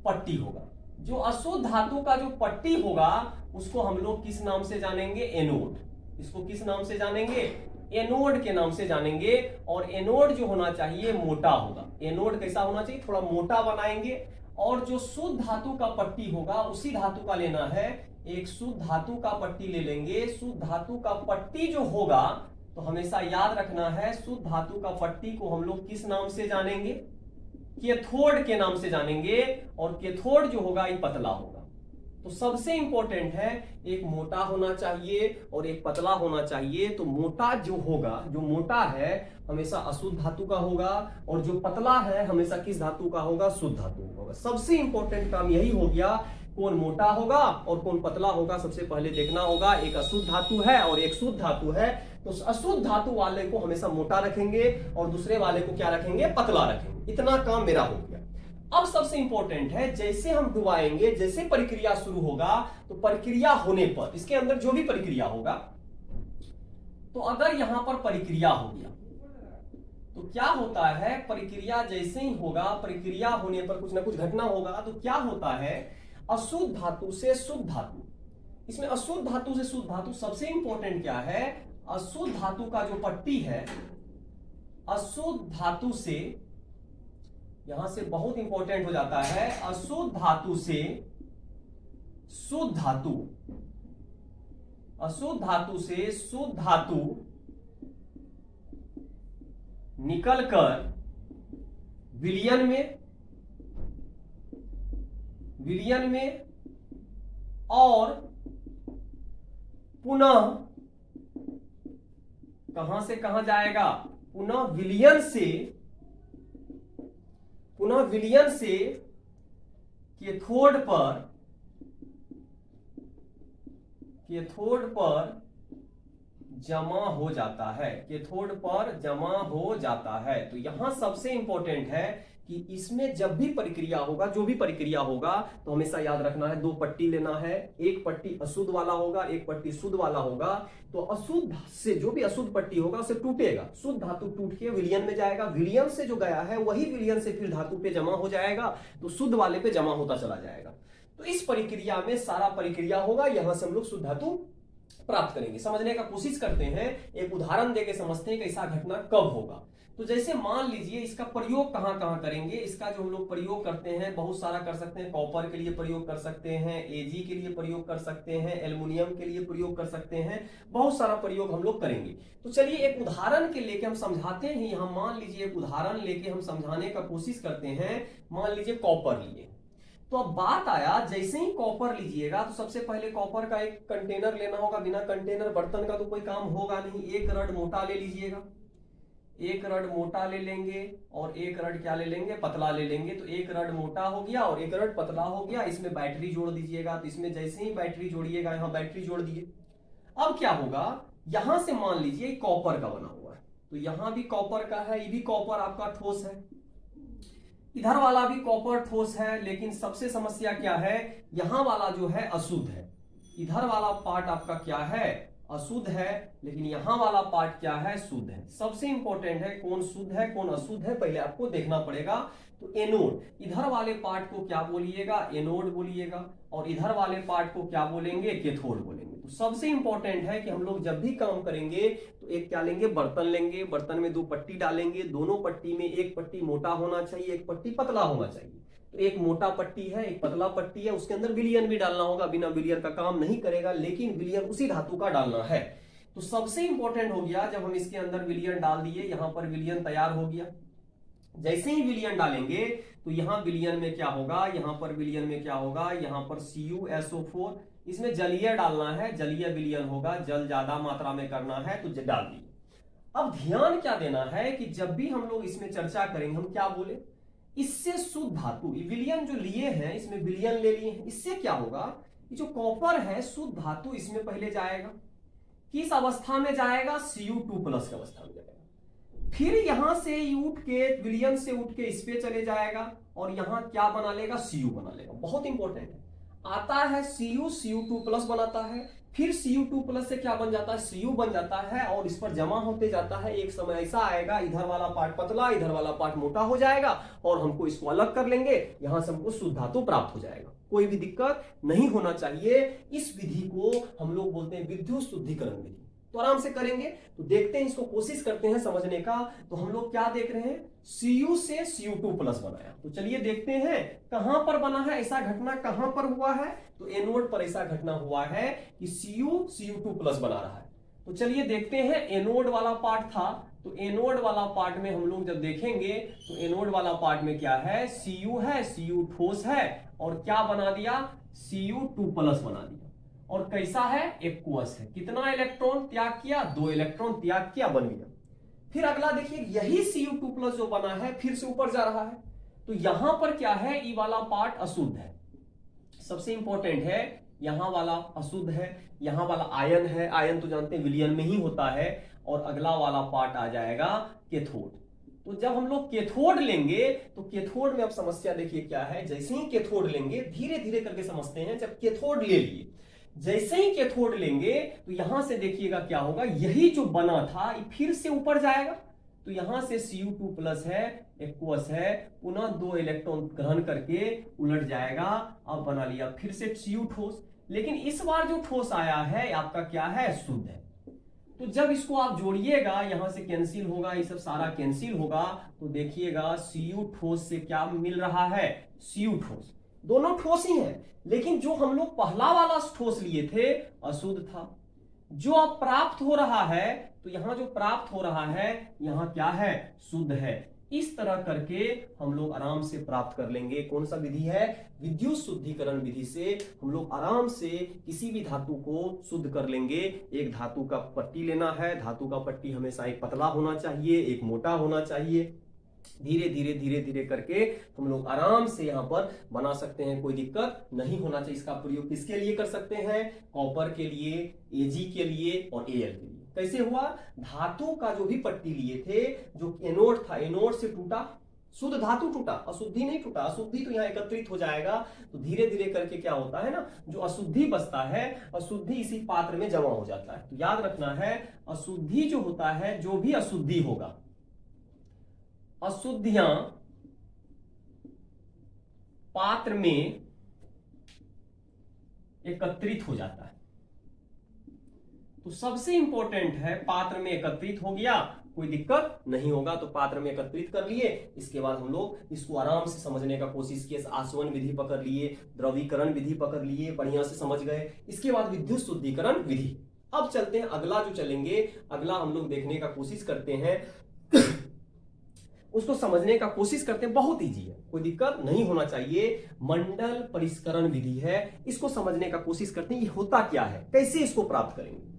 पट्टी होगा। जो अशुद्ध धातु का जो पट्टी होगा उसको हम लोग किस नाम से जानेंगे, एनोड। इसको किस नाम से जानेंगे, एनोड के नाम से जानेंगे। और एनोड जो होना चाहिए मोटा होगा। एनोड कैसा होना चाहिए, थोड़ा मोटा बनाएंगे। और जो शुद्ध धातु का पट्टी होगा उसी धातु का लेना है, एक शुद्ध धातु का पट्टी ले लेंगे। शुद्ध धातु का पट्टी जो होगा, तो हमेशा याद रखना है, शुद्ध धातु का पट्टी को हम लोग किस नाम से जानेंगे, कैथोड के नाम से जानेंगे। और कैथोड जो होगा ये पतला होगा। तो सबसे इंपॉर्टेंट है, एक मोटा होना चाहिए और एक पतला होना चाहिए। तो मोटा जो होगा, जो मोटा है हमेशा अशुद्ध धातु का होगा, और जो पतला है हमेशा किस धातु का होगा, शुद्ध धातु का होगा। सबसे इंपॉर्टेंट काम यही हो गया, कौन मोटा होगा और कौन पतला होगा सबसे पहले देखना होगा। एक अशुद्ध धातु है और एक शुद्ध धातु है, तो अशुद्ध धातु वाले को हमेशा मोटा रखेंगे और दूसरे वाले को क्या रखेंगे, पतला रखेंगे। इतना काम मेरा हो गया। अब सबसे इंपॉर्टेंट है, जैसे हम डुबाएंगे, जैसे प्रक्रिया शुरू होगा, तो प्रक्रिया होने पर इसके अंदर जो भी प्रक्रिया होगा, तो अगर यहां पर प्रक्रिया हो गया तो क्या होता है, प्रक्रिया जैसे ही होगा, प्रक्रिया होने पर कुछ ना कुछ घटना होगा। तो क्या होता है, अशुद्ध धातु से शुद्ध धातु, इसमें अशुद्ध धातु से शुद्ध धातु, सबसे इंपॉर्टेंट क्या है, अशुद्ध धातु का जो पट्टी है, अशुद्ध धातु से, यहां से बहुत इंपॉर्टेंट हो जाता है, अशुद्ध धातु से शुद्ध धातु, अशुद्ध धातु से शुद्ध धातु निकलकर विलयन में और पुनः कहां से कहां जाएगा, पुनः विलयन से कैथोड पर जमा हो जाता है, कैथोड पर जमा हो जाता है। तो यहां सबसे इंपॉर्टेंट है कि इसमें जब भी प्रक्रिया होगा, जो भी प्रक्रिया होगा, तो हमेशा याद रखना है 2 पट्टी लेना है, एक पट्टी अशुद्ध वाला होगा, एक पट्टी शुद्ध वाला होगा। तो अशुद्ध से जो भी अशुद्ध पट्टी होगा उसे टूटेगा, शुद्ध धातु टूट के विलयन में जाएगा, विलयन से जो गया है वही विलयन से फिर धातु पे जमा हो जाएगा, तो शुद्ध वाले पे जमा होता चला जाएगा। तो इस प्रक्रिया में सारा प्रक्रिया होगा, यहां से हम लोग शुद्ध धातु प्राप्त करेंगे। समझने का कोशिश करते हैं, एक उदाहरण देके समझते हैं कि ऐसा घटना कब होगा। तो जैसे मान लीजिए इसका प्रयोग कहां कहां करेंगे, इसका जो हम लोग प्रयोग करते हैं बहुत सारा कर सकते हैं, कॉपर के लिए प्रयोग कर सकते हैं, एजी के लिए प्रयोग कर सकते हैं, एल्युमिनियम के लिए प्रयोग कर सकते हैं, बहुत सारा प्रयोग हम लोग करेंगे। तो चलिए एक उदाहरण के लेके हम समझाते हैं। यहां मान लीजिए एक उदाहरण लेके हम समझाने का कोशिश करते हैं। मान लीजिए कॉपर लिए, तो अब बात आया, जैसे ही कॉपर लीजिएगा तो सबसे पहले कॉपर का एक कंटेनर लेना होगा, बिना कंटेनर बर्तन का तो कोई काम होगा नहीं। एक रड मोटा ले लीजिएगा, एक रड मोटा ले लेंगे और एक रड क्या ले लेंगे, पतला ले लेंगे। तो एक रड मोटा हो गया और एक रड पतला हो गया। इसमें बैटरी जोड़ दीजिएगा, तो इसमें जैसे ही बैटरी जोड़िएगा, यहां बैटरी जोड़ दिए। अब क्या होगा, यहां से मान लीजिए कॉपर का बना हुआ है, तो यहां भी कॉपर का है, ये भी कॉपर आपका ठोस है, इधर वाला भी कॉपर ठोस है। लेकिन सबसे समस्या क्या है, यहां वाला जो है अशुद्ध है, इधर वाला पार्ट आपका क्या है, अशुद्ध है, लेकिन यहां वाला पार्ट क्या है, शुद्ध है। सबसे इंपॉर्टेंट है कौन शुद्ध है कौन अशुद्ध है, पहले आपको देखना पड़ेगा। तो एनोड, इधर वाले पार्ट को क्या बोलिएगा, एनोड बोलिएगा, और इधर वाले पार्ट को क्या बोलेंगे, कैथोड बोलेंगे। तो सबसे इंपॉर्टेंट है कि हम लोग जब भी काम करेंगे तो एक क्या लेंगे, बर्तन लेंगे, बर्तन में 2 पट्टी डालेंगे, दोनों पट्टी में एक पट्टी मोटा होना चाहिए, एक पट्टी पतला होना चाहिए। तो एक मोटा पट्टी है, एक पतला पट्टी है, उसके अंदर विलयन भी डालना होगा, बिना विलयन का काम नहीं करेगा, लेकिन विलयन उसी धातु का डालना है। तो सबसे इंपॉर्टेंट हो गया, जब हम इसके अंदर विलयन डाल दिए, यहां पर विलयन तैयार हो गया। जैसे ही विलयन डालेंगे तो यहां विलयन में क्या होगा, यहां पर विलयन में क्या होगा, यहां पर CuSO4, इसमें जलीय डालना है, जलीय विलयन होगा, जल ज्यादा मात्रा में करना है तो डाल दिए। अब ध्यान क्या देना है कि जब भी हम लोग इसमें चर्चा करेंगे, हम क्या बोले, इससे शुद्ध धातु, विलयन जो लिए हैं इसमें विलयन ले लिए हैं, इससे क्या होगा, जो कॉपर है शुद्ध धातु इसमें पहले जाएगा, किस अवस्था में जाएगा, Cu2+ की अवस्था में जाएगा। फिर यहां से उठ के विलयन से उठ के इस पे चले जाएगा और यहां क्या बना लेगा, Cu बना लेगा। बहुत इंपॉर्टेंट है, आता है Cu2+ बनाता है, फिर Cu2+ से क्या बन जाता है, Cu बन जाता है, और इस पर जमा होते जाता है। एक समय ऐसा आएगा, इधर वाला पार्ट पतला, इधर वाला पार्ट मोटा हो जाएगा, और हमको इसको अलग कर लेंगे, यहां से हमको शुद्ध धातु प्राप्त हो जाएगा। कोई भी दिक्कत नहीं होना चाहिए। इस विधि को हम लोग बोलते हैं विद्युत शुद्धिकरण विधि। तो आराम से करेंगे, तो देखते हैं, इसको कोशिश करते हैं समझने का। तो हम लोग क्या देख रहे हैं, Cu से Cu2+ बनाया। तो चलिए देखते हैं कहां पर बना है, ऐसा घटना कहां पर हुआ है। तो एनोड पर ऐसा घटना हुआ है कि Cu2+ बना रहा है। तो चलिए देखते हैं, एनोड वाला पार्ट था, तो एनोड वाला पार्ट में हम लोग जब देखेंगे तो एनोड वाला पार्ट में क्या है, Cu है, Cu ठोस है, और क्या बना दिया, Cu2+ बना दिया। और कैसा है, एक्वस है। कितना इलेक्ट्रॉन त्याग किया, 2 इलेक्ट्रॉन त्याग किया, बन गया। फिर अगला देखिए, यही Cu2+ जो बना है फिर से ऊपर जा रहा है। तो यहां पर क्या है, ई वाला पार्ट अशुद्ध है। सबसे इंपॉर्टेंट है, यहां वाला अशुद्ध है, यहां वाला आयन है, आयन तो जानते हैं विलयन में ही होता है। और अगला वाला पार्ट आ जाएगा कैथोड। तो जब हम लोग कैथोड लेंगे तो कैथोड में अब समस्या देखिए क्या है, जैसे ही कैथोड लेंगे, धीरे धीरे करके समझते हैं। जब कैथोड ले लिए, जैसे ही कैथोड लेंगे तो यहां से देखिएगा क्या होगा, यही जो बना था फिर से ऊपर जाएगा। तो यहां से Cu2+ है, एक्वस है, पुनः 2 इलेक्ट्रॉन ग्रहण करके उलट जाएगा। अब बना लिया फिर से Cu ठोस, लेकिन इस बार जो ठोस आया है आपका क्या है, शुद्ध है। तो जब इसको आप जोड़िएगा, यहां से कैंसिल होगा, ये सब सारा कैंसिल होगा, तो देखिएगा Cu ठोस से क्या मिल रहा है, Cu ठोस। दोनों ठोस ही हैं, लेकिन जो हम लोग पहला वाला ठोस लिए थे अशुद्ध था। जो अब प्राप्त हो रहा है, तो यहां जो प्राप्त हो रहा है यहां क्या है, शुद्ध है। इस तरह करके हम लोग आराम से प्राप्त कर लेंगे। कौन सा विधि है? विद्युत शुद्धिकरण विधि से हम लोग आराम से किसी भी धातु को शुद्ध कर लेंगे। एक धातु का पट्टी लेना है, धातु का पट्टी हमेशा एक पतला होना चाहिए, एक मोटा होना चाहिए। धीरे धीरे धीरे धीरे करके हम लोग आराम से यहाँ पर बना सकते हैं, कोई दिक्कत नहीं होना चाहिए। इसका प्रयोग किसके लिए कर सकते हैं? कॉपर के लिए, एजी के लिए और एल के लिए। कैसे हुआ? धातु का जो भी पट्टी लिए थे, जो एनोड था, एनोड से टूटा, शुद्ध धातु टूटा, अशुद्धि नहीं टूटा। अशुद्धि तो यहाँ एकत्रित हो जाएगा, तो धीरे धीरे करके क्या होता है ना, जो अशुद्धि बचता है, अशुद्धि इसी पात्र में जमा हो जाता है। तो याद रखना है, अशुद्धि जो होता है, जो भी अशुद्धि होगा, अशुद्धियां पात्र में एकत्रित हो जाता है। तो सबसे इंपॉर्टेंट है, पात्र में एकत्रित हो गया, कोई दिक्कत नहीं होगा, तो पात्र में एकत्रित कर लिए। इसके बाद हम लोग इसको आराम से समझने का कोशिश किए। आसवन विधि पकड़ लिए, द्रवीकरण विधि पकड़ लिए, बढ़िया से समझ गए। इसके बाद विद्युत शुद्धिकरण विधि। अब चलते हैं अगला जो चलेंगे, अगला हम लोग देखने का कोशिश करते हैं, उसको समझने का कोशिश करते हैं। बहुत इजी है, कोई दिक्कत नहीं होना चाहिए। मंडल परिष्करण विधि है, इसको समझने का कोशिश करते हैं। ये होता क्या है, कैसे इसको प्राप्त करेंगे?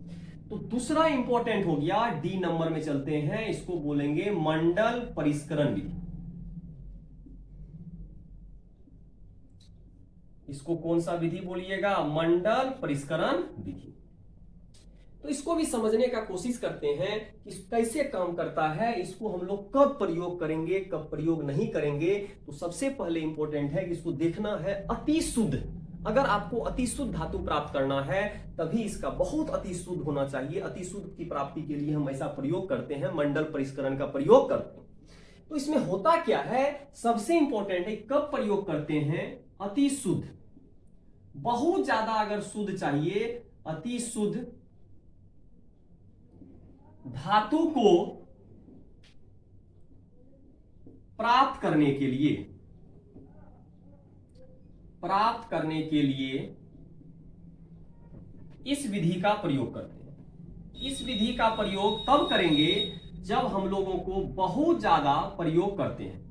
तो दूसरा इंपॉर्टेंट हो गया, डी नंबर में चलते हैं, इसको बोलेंगे मंडल परिष्करण विधि। इसको कौन सा विधि बोलिएगा? मंडल परिष्करण विधि। तो इसको भी समझने का कोशिश करते हैं कि कैसे काम करता है, इसको हम लोग कब प्रयोग करेंगे, कब प्रयोग नहीं करेंगे। तो सबसे पहले इंपॉर्टेंट है कि इसको देखना है अति शुद्ध। अगर आपको अति शुद्ध धातु प्राप्त करना है, तभी इसका बहुत अति शुद्ध होना चाहिए। अति शुद्ध की प्राप्ति के लिए हम ऐसा प्रयोग करते हैं, मंडल परिष्करण का प्रयोग करते हैं। तो इसमें होता क्या है, सबसे इंपॉर्टेंट है कब प्रयोग करते हैं? अति शुद्ध। बहुत ज्यादा अगर शुद्ध चाहिए, अति शुद्ध धातु को प्राप्त करने के लिए इस विधि का प्रयोग करते हैं। इस विधि का प्रयोग तब करेंगे जब हम लोगों को बहुत ज्यादा प्रयोग करते हैं,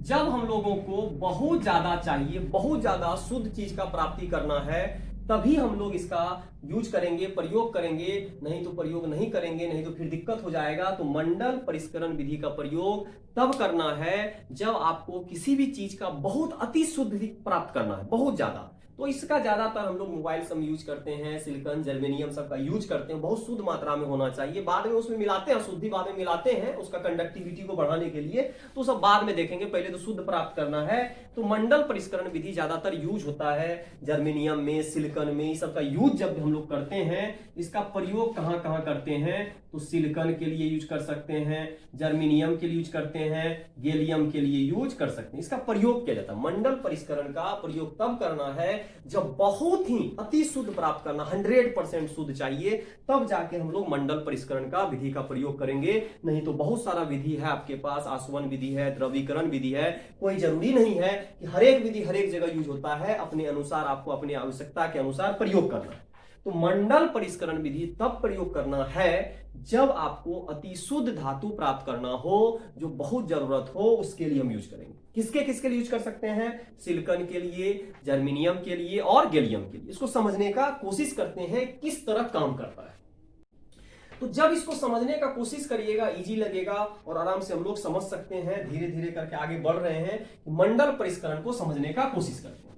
जब हम लोगों को बहुत ज्यादा चाहिए, बहुत ज्यादा शुद्ध चीज का प्राप्ति करना है, तभी हम लोग इसका यूज करेंगे, प्रयोग करेंगे। नहीं तो प्रयोग नहीं करेंगे, नहीं तो फिर दिक्कत हो जाएगा। तो मंडल परिष्करण विधि का प्रयोग तब करना है जब आपको किसी भी चीज का बहुत अति शुद्ध प्राप्त करना है, बहुत ज्यादा। तो इसका ज्यादातर हम लोग मोबाइल सब यूज करते हैं, सिलिकॉन, जर्मेनियम सब का यूज करते हैं। बहुत शुद्ध मात्रा में होना चाहिए। बाद में उसमें मिलाते हैं, शुद्धि बाद में मिलाते हैं उसका कंडक्टिविटी को बढ़ाने के लिए, तो सब बाद में देखेंगे। पहले तो शुद्ध प्राप्त करना है। तो मंडल परिष्करण विधि ज्यादातर यूज होता है जर्मेनियम में, सिलिकॉन में, सब का यूज जब हम लोग करते हैं। इसका प्रयोग कहां कहां करते हैं? तो सिलिकॉन के लिए यूज कर सकते हैं, जर्मेनियम के लिए यूज करते हैं, गैलियम के लिए यूज कर सकते हैं। इसका प्रयोग किया जाता है। मंडल परिष्करण का प्रयोग तब करना है जब बहुत ही अति शुद्ध प्राप्त करना, 100% शुद्ध चाहिए, तब जाके हम लोग मंडल परिष्करण का विधि का प्रयोग करेंगे। नहीं तो बहुत सारा विधि है आपके पास, आसवन विधि है, द्रवीकरण विधि है। कोई जरूरी नहीं है कि हर एक विधि हर एक जगह यूज होता है। अपने अनुसार आपको अपनी आवश्यकता के अनुसार प्रयोग करना है। तो मंडल परिष्करण विधि तब प्रयोग करना है जब आपको अति शुद्ध धातु प्राप्त करना हो, जो बहुत जरूरत हो, उसके लिए हम यूज करेंगे। किसके किसके लिए यूज कर सकते हैं? सिलिकॉन के लिए, जर्मेनियम के लिए और गैलियम के लिए। इसको समझने का कोशिश करते हैं किस तरह काम करता है। तो जब इसको समझने का कोशिश करिएगा, इजी लगेगा और आराम से हम लोग समझ सकते हैं। धीरे धीरे करके आगे बढ़ रहे हैं, मंडल परिष्करण को समझने का कोशिश करते हैं।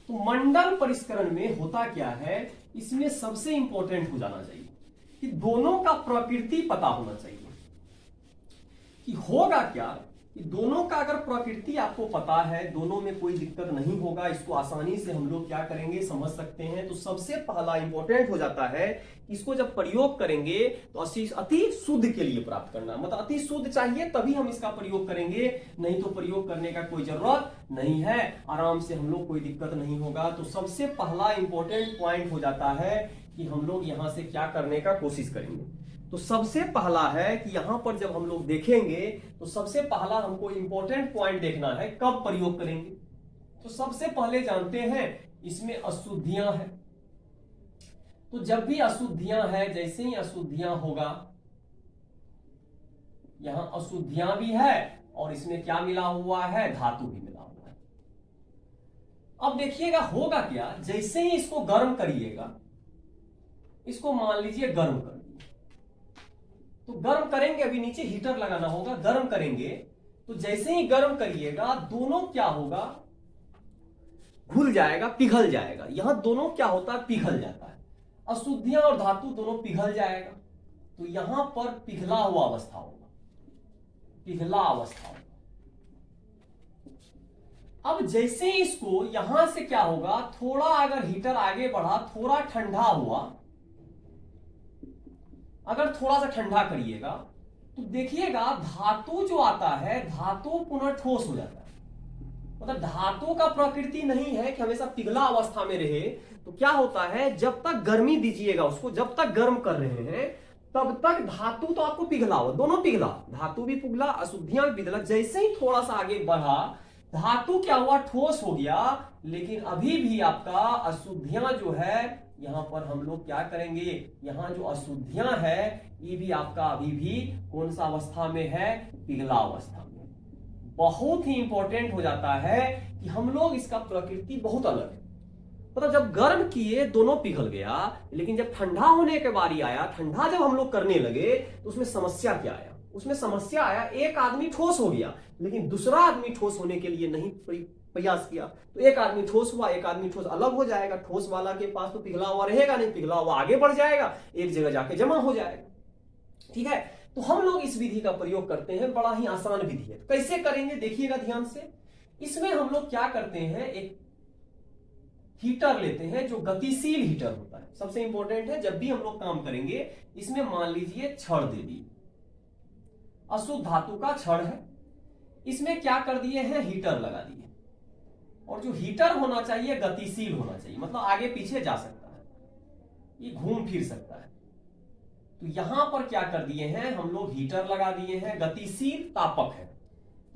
तो मंडल परिष्करण में होता क्या है, इसमें सबसे इंपॉर्टेंट हो जाना चाहिए कि दोनों का प्रकृति पता होना चाहिए। कि होगा क्या कि दोनों का अगर प्रकृति आपको पता है, दोनों में कोई दिक्कत नहीं होगा। इसको आसानी से हम लोग क्या करेंगे, समझ सकते हैं। तो सबसे पहला इंपॉर्टेंट हो जाता है, इसको जब प्रयोग करेंगे तो अति शुद्ध के लिए प्राप्त करना, मतलब अति शुद्ध चाहिए, तभी हम इसका प्रयोग करेंगे। नहीं तो प्रयोग करने का कोई जरूरत नहीं है, आराम से हम लोग, कोई दिक्कत नहीं होगा। तो सबसे पहला इंपॉर्टेंट पॉइंट हो जाता है कि हम लोग यहां से क्या करने का कोशिश करेंगे। तो सबसे पहला है कि यहां पर जब हम लोग देखेंगे तो सबसे पहला हमको इंपॉर्टेंट पॉइंट देखना है, कब प्रयोग करेंगे। तो सबसे पहले जानते हैं इसमें अशुद्धियां हैं। तो जब भी अशुद्धियां है, जैसे ही अशुद्धियां होगा, यहां अशुद्धियां भी है और इसमें क्या मिला हुआ है, धातु भी मिला हुआ है। अब देखिएगा होगा क्या, जैसे ही इसको गर्म करिएगा, इसको मान लीजिए गर्म कर दिए, तो गर्म करेंगे, अभी नीचे हीटर लगाना होगा, गर्म करेंगे, तो जैसे ही गर्म करिएगा दोनों क्या होगा, घुल जाएगा, पिघल जाएगा। यहां दोनों क्या होता है, पिघल जाता है, अशुद्धियां और धातु दोनों पिघल जाएगा, तो यहां पर पिघला हुआ अवस्था होगा, पिघला अवस्था होगा। अब जैसे ही इसको यहां से क्या होगा, थोड़ा अगर हीटर आगे बढ़ा, थोड़ा ठंडा हुआ, अगर थोड़ा सा ठंडा करिएगा तो देखिएगा धातु जो आता है, धातु पुनः ठोस हो जाता है। मतलब धातु का प्रकृति नहीं है कि हमेशा पिघला अवस्था में रहे। तो क्या होता है, जब तक गर्मी दीजिएगा उसको, जब तक गर्म कर रहे हैं तब तक धातु तो आपको पिघला हो, दोनों पिघला, धातु भी पिघला, अशुद्धियां भी पिघला। जैसे ही थोड़ा सा आगे बढ़ा, धातु क्या हुआ, ठोस हो गया, लेकिन अभी भी आपका अशुद्धियां जो है, यहां पर हम लोग क्या करेंगे, यहां जो अशुद्धियां है ये भी आपका अभी भी कौन सा अवस्था में है, पिघला अवस्था में। बहुत ही इंपॉर्टेंट हो जाता है कि हम लोग इसका प्रकृति बहुत अलग है। मतलब जब गर्म किए दोनों पिघल गया, लेकिन जब ठंडा होने के बारी आया, ठंडा जब हम लोग करने लगे तो उसमें समस्या क्या आया, उसमें समस्या आया एक आदमी ठोस हो गया, लेकिन दूसरा आदमी ठोस होने के लिए नहीं प्रयास किया, तो एक आदमी ठोस हुआ, एक आदमी ठोस अलग हो जाएगा। ठोस वाला के पास तो पिघला हुआ रहेगा नहीं, पिघला हुआ आगे बढ़ जाएगा, एक जगह जाके जमा हो जाएगा। ठीक है, तो हम लोग इस विधि का प्रयोग करते हैं, बड़ा ही आसान विधि है। कैसे करेंगे देखिएगा ध्यान से। इसमें हम लोग क्या करते हैं, एक हीटर लेते हैं जो गतिशील हीटर होता है। सबसे इंपॉर्टेंट है, जब भी हम लोग काम करेंगे इसमें मान लीजिए छड़ दे दिए, अशुद्ध धातु का छड़ है, इसमें क्या कर दिए हैं, हीटर लगा दिए। और जो हीटर होना चाहिए गतिशील होना चाहिए, मतलब आगे पीछे जा सकता है, ये घूम फिर सकता है। तो यहां पर क्या कर दिए हैं हम लोग, हीटर लगा दिए हैं, गतिशील तापक है।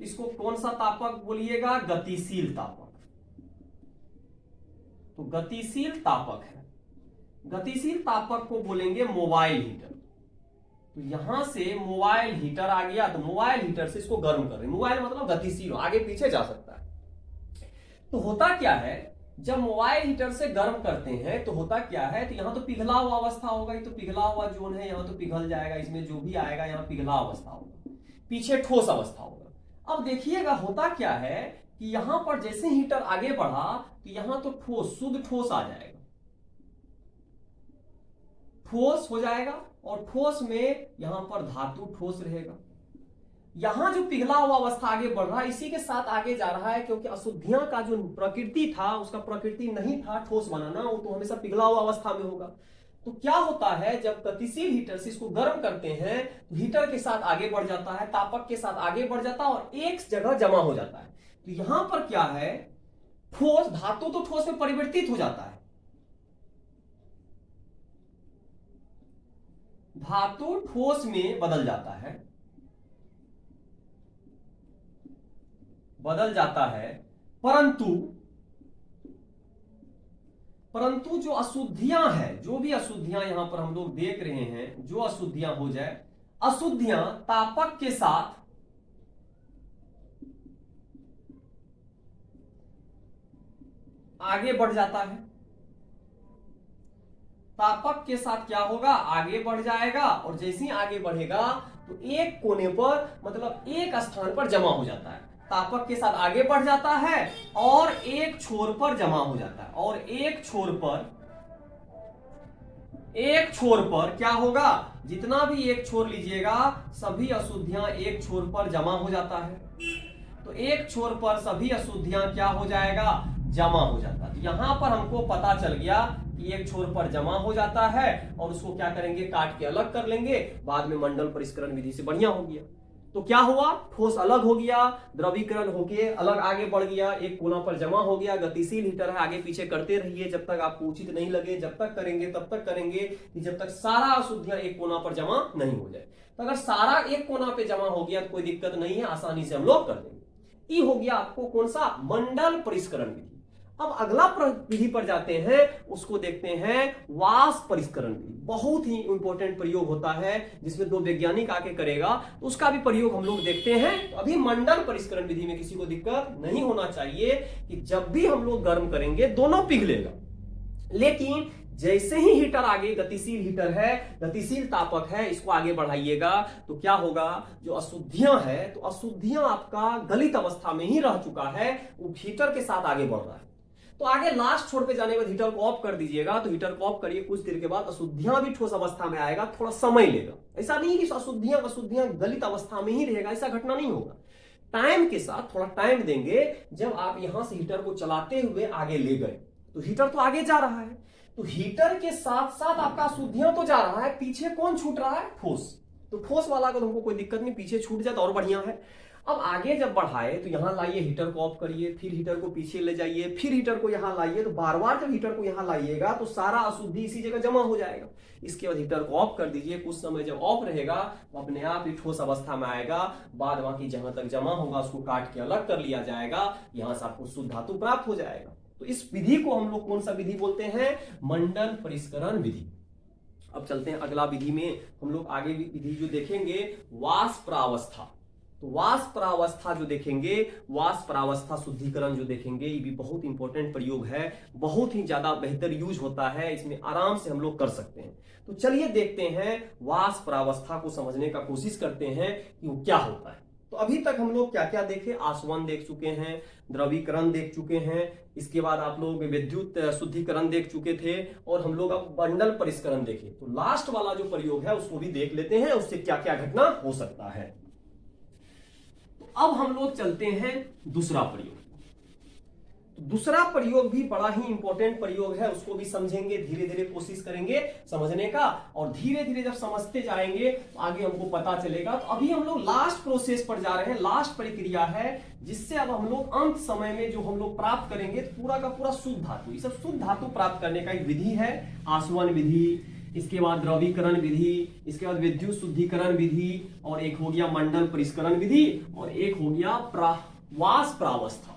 इसको कौन सा तापक बोलिएगा, गतिशील तापक। तो गतिशील तापक है, गतिशील तापक को बोलेंगे मोबाइल हीटर। तो यहां से मोबाइल हीटर आ गया, तो मोबाइल हीटर से इसको गर्म कर रहे हैं। मोबाइल मतलब गतिशील, आगे पीछे जा सकता है। तो होता क्या है, जब मोबाइल हीटर से गर्म करते हैं तो होता क्या है, तो यहां तो पिघला हुआ अवस्था होगा, ये तो पिघला हुआ जोन है, यहां तो पिघल जाएगा, इसमें जो भी आएगा यहां पिघला अवस्था होगा, पीछे ठोस अवस्था होगा। अब देखिएगा होता क्या है कि यहां पर जैसे हीटर आगे बढ़ा तो यहां तो ठोस, शुद्ध ठोस आ जाएगा, ठोस हो जाएगा, और ठोस में यहां पर धातु ठोस रहेगा। यहां जो पिघला हुआ अवस्था आगे बढ़ रहा है, इसी के साथ आगे जा रहा है, क्योंकि अशुद्धियां का जो प्रकृति था, उसका प्रकृति नहीं था ठोस बनाना, वो तो हमेशा पिघला हुआ अवस्था में होगा। तो क्या होता है, जब गतिशील हीटर से इसको गर्म करते हैं तो हीटर के साथ आगे बढ़ जाता है, तापक के साथ आगे बढ़ जाता है और एक जगह जमा हो जाता है। तो यहां पर क्या है, ठोस, धातु तो ठोस में परिवर्तित हो जाता है, धातु ठोस में बदल जाता है, बदल जाता है, परंतु जो अशुद्धियां हैं, जो भी अशुद्धियां यहां पर हम लोग देख रहे हैं, जो अशुद्धियां हो जाए, अशुद्धियां तापक के साथ आगे बढ़ जाता है। तापक के साथ क्या होगा, आगे बढ़ जाएगा, और जैसे ही आगे बढ़ेगा तो एक कोने पर, मतलब एक स्थान पर जमा हो जाता है। तापक के साथ आगे बढ़ जाता है और एक छोर पर जमा हो जाता है, और एक छोर पर क्या होगा, जितना भी एक छोर लीजिएगा सभी अशुद्धियां एक छोर पर जमा हो जाता है। तो एक छोर पर सभी अशुद्धियां क्या हो जाएगा, जमा हो जाता है। तो यहां पर हमको पता चल गया कि एक छोर पर जमा हो जाता है, और उसको क्या करेंगे, काट के अलग कर लेंगे, बाद में मंडल परिष्करण विधि से बढ़िया हो गया। तो क्या हुआ, ठोस अलग हो गया, द्रवीकरण होके अलग आगे बढ़ गया, एक कोना पर जमा हो गया। गतिशील हीटर है, आगे पीछे करते रहिए जब तक आपको उचित नहीं लगे, जब तक करेंगे तब तक करेंगे कि जब तक सारा अशुद्धियां एक कोना पर जमा नहीं हो जाए। तो अगर सारा एक कोना पे जमा हो गया तो कोई दिक्कत नहीं है, आसानी से हम लोग कर देंगे। ये हो गया आपको कौन सा, मंडल परिष्करण विधि। अब अगला विधि पर जाते हैं, उसको देखते हैं वाष्प परिष्करण विधि। बहुत ही इंपॉर्टेंट प्रयोग होता है जिसमें दो वैज्ञानिक आके करेगा, तो उसका भी प्रयोग हम लोग देखते हैं। तो अभी मंडल परिष्करण विधि में किसी को दिक्कत नहीं होना चाहिए कि जब भी हम लोग गर्म करेंगे दोनों पिघलेगा, लेकिन जैसे ही हीटर आगे, गतिशील हीटर है, गतिशील तापक है, इसको आगे बढ़ाइएगा तो क्या होगा, जो अशुद्धियां है, तो अशुद्धियां आपका गलित अवस्था में ही रह चुका है, वो हीटर के साथ आगे बढ़ रहा है। तो आगे लास्ट छोर पे जाने के बाद हीटर को ऑफ कर दीजिएगा। तो हीटर को ऑफ करिए, कुछ देर के बाद अशुद्धियां भी ठोस अवस्था में आएगा, थोड़ा समय लेगा। ऐसा नहीं कि अशुद्धियां गलित अवस्था में ही रहेगा, ऐसा घटना नहीं होगा। टाइम के साथ थोड़ा टाइम देंगे। जब आप यहां से हीटर को चलाते हुए आगे ले गए, तो हीटर तो आगे जा रहा है, तो हीटर के साथ साथ आपका अशुद्धियां तो जा रहा है, पीछे कौन छूट रहा है, ठोस। तो ठोस वाला को तुमको कोई दिक्कत नहीं, पीछे छूट जाए तो और बढ़िया है। अब आगे जब बढ़ाए तो यहां लाइए, हीटर को ऑफ करिए, फिर हीटर को पीछे ले जाइए, फिर हीटर को यहां लाइए। तो बार बार जब हीटर को यहां लाइएगा तो सारा अशुद्धि इसी जगह जमा हो जाएगा। इसके बाद हीटर को ऑफ कर दीजिए। कुछ समय जब ऑफ रहेगा तो अपने आप ही ठोस अवस्था में आएगा। बाद बाकी जहां तक जमा होगा उसको काट के अलग कर लिया जाएगा, यहां से आपको शुद्ध धातु प्राप्त हो जाएगा। तो इस विधि को हम लोग कौन सा विधि बोलते हैं, मंडल परिष्करण विधि। अब चलते हैं अगला विधि में। हम लोग आगे विधि जो देखेंगे वाष्प प्रावस्था। तो वाष्प प्रावस्था जो देखेंगे, वाष्प प्रावस्था शुद्धिकरण जो देखेंगे, ये भी बहुत इंपॉर्टेंट प्रयोग है, बहुत ही ज्यादा बेहतर यूज होता है, इसमें आराम से हम लोग कर सकते हैं। तो चलिए देखते हैं, वाष्प प्रावस्था को समझने का कोशिश करते हैं कि वो क्या होता है। तो अभी तक हम लोग क्या क्या देखे, आसवन देख चुके हैं, द्रवीकरण देख चुके हैं, इसके बाद आप लोग विद्युत शुद्धिकरण देख चुके थे, और हम लोग अब मंडल परिष्करण देखे। तो लास्ट वाला जो प्रयोग है उसको भी देख लेते हैं, उससे क्या क्या घटना हो सकता है। तो अब हम लोग चलते हैं दूसरा प्रयोग। तो दूसरा प्रयोग भी बड़ा ही इंपॉर्टेंट प्रयोग है, उसको भी समझेंगे, धीरे धीरे कोशिश करेंगे समझने का, और धीरे धीरे जब समझते जाएंगे तो आगे हमको पता चलेगा। तो अभी हम लोग लास्ट प्रोसेस पर जा रहे हैं, लास्ट प्रक्रिया है, जिससे अब हम लोग अंत समय में जो हम लोग प्राप्त करेंगे तो पूरा का पूरा शुद्ध धातु, ये सब शुद्ध धातु प्राप्त करने का एक विधि है, आसवन विधि, इसके बाद द्रवीकरण विधि, इसके बाद विद्युत शुद्धिकरण विधि, और एक हो गया मंडल परिष्करण विधि, और एक हो गया वाष्प प्रावस्था।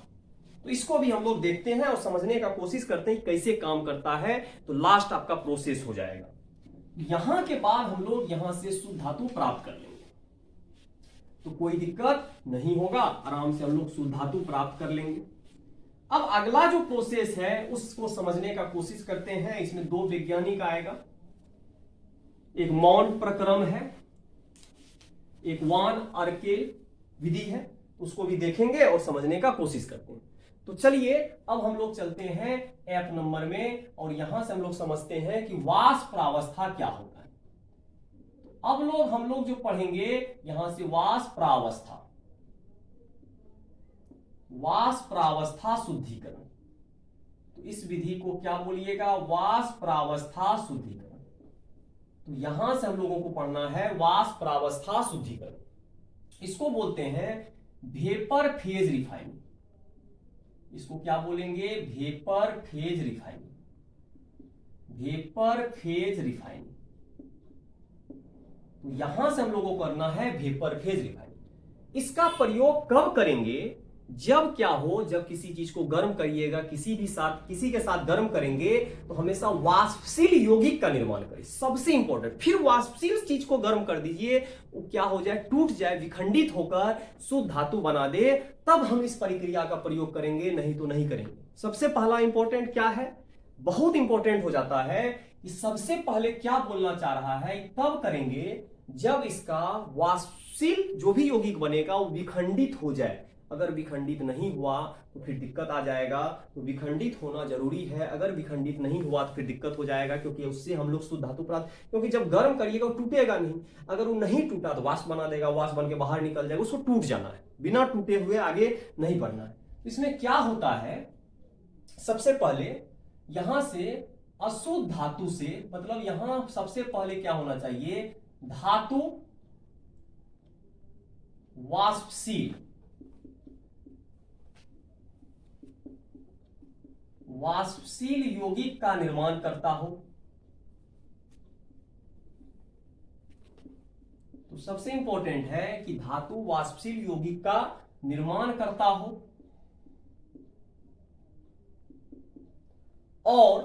तो इसको भी हम लोग देखते हैं और समझने का कोशिश करते हैं कैसे काम करता है। तो लास्ट आपका प्रोसेस हो जाएगा। यहां के बाद हम लोग यहां से शुद्ध धातु प्राप्त कर लेंगे, तो कोई दिक्कत नहीं होगा, आराम से हम लोग शुद्ध धातु प्राप्त कर लेंगे। अब अगला जो प्रोसेस है उसको समझने का कोशिश करते हैं। इसमें दो वैज्ञानिक आएगा, एक मौन प्रक्रम है, एक वान आर्केल विधि है, उसको भी देखेंगे और समझने का कोशिश करते हैं। तो चलिए अब हम लोग चलते हैं F नंबर में, और यहां से हम लोग समझते हैं कि वाष्प प्रावस्था क्या होता है। तो अब हम लोग जो पढ़ेंगे यहां से वाष्प प्रावस्था, वाष्प प्रावस्था शुद्धिकरण। तो इस विधि को क्या बोलिएगा, वाष्प प्रावस्था शुद्धिकरण। तो यहां से हम लोगों को पढ़ना है वाष्प प्रावस्था शुद्धिकरण। इसको बोलते हैं वेपर फेज रिफाइनिंग। इसको क्या बोलेंगे, vapour phase refining, vapour phase refining. तो यहां से हम लोगों को करना है वेपर फेज रिफाइनिंग। इसका प्रयोग कब करेंगे, जब क्या हो, जब किसी चीज को गर्म करिएगा, किसी के साथ गर्म करेंगे तो हमेशा वाष्पशील यौगिक का निर्माण करें, सबसे इंपॉर्टेंट। फिर वाष्पशील चीज को गर्म कर दीजिए, वो क्या हो जाए, टूट जाए, विखंडित होकर शुद्ध धातु बना दे, तब हम इस प्रक्रिया का प्रयोग करेंगे, नहीं तो नहीं करेंगे। सबसे पहला इंपॉर्टेंट क्या है, बहुत इंपॉर्टेंट हो जाता है कि सबसे पहले क्या बोलना चाह रहा है, तब करेंगे जब इसका वाष्पशील जो भी यौगिक बनेगा वो विखंडित हो जाए। अगर विखंडित नहीं हुआ तो फिर दिक्कत आ जाएगा। तो विखंडित होना जरूरी है, अगर विखंडित नहीं हुआ तो फिर दिक्कत हो जाएगा, क्योंकि उससे हम लोग शुद्ध धातु प्राप्त, क्योंकि जब गर्म करिएगा वो टूटेगा नहीं, अगर वो नहीं टूटा तो वाष्प बना देगा, वाष्प बन के बाहर निकल जाएगा, उसको टूट जाना है, बिना टूटे हुए आगे नहीं बढ़ना है। इसमें क्या होता है, सबसे पहले यहां से अशुद्ध धातु से, मतलब यहां सबसे पहले क्या होना चाहिए, धातु वाष्पशील, वाष्पशील यौगिक का निर्माण करता हो। तो सबसे इंपॉर्टेंट है कि धातु वाष्पशील यौगिक का निर्माण करता हो। और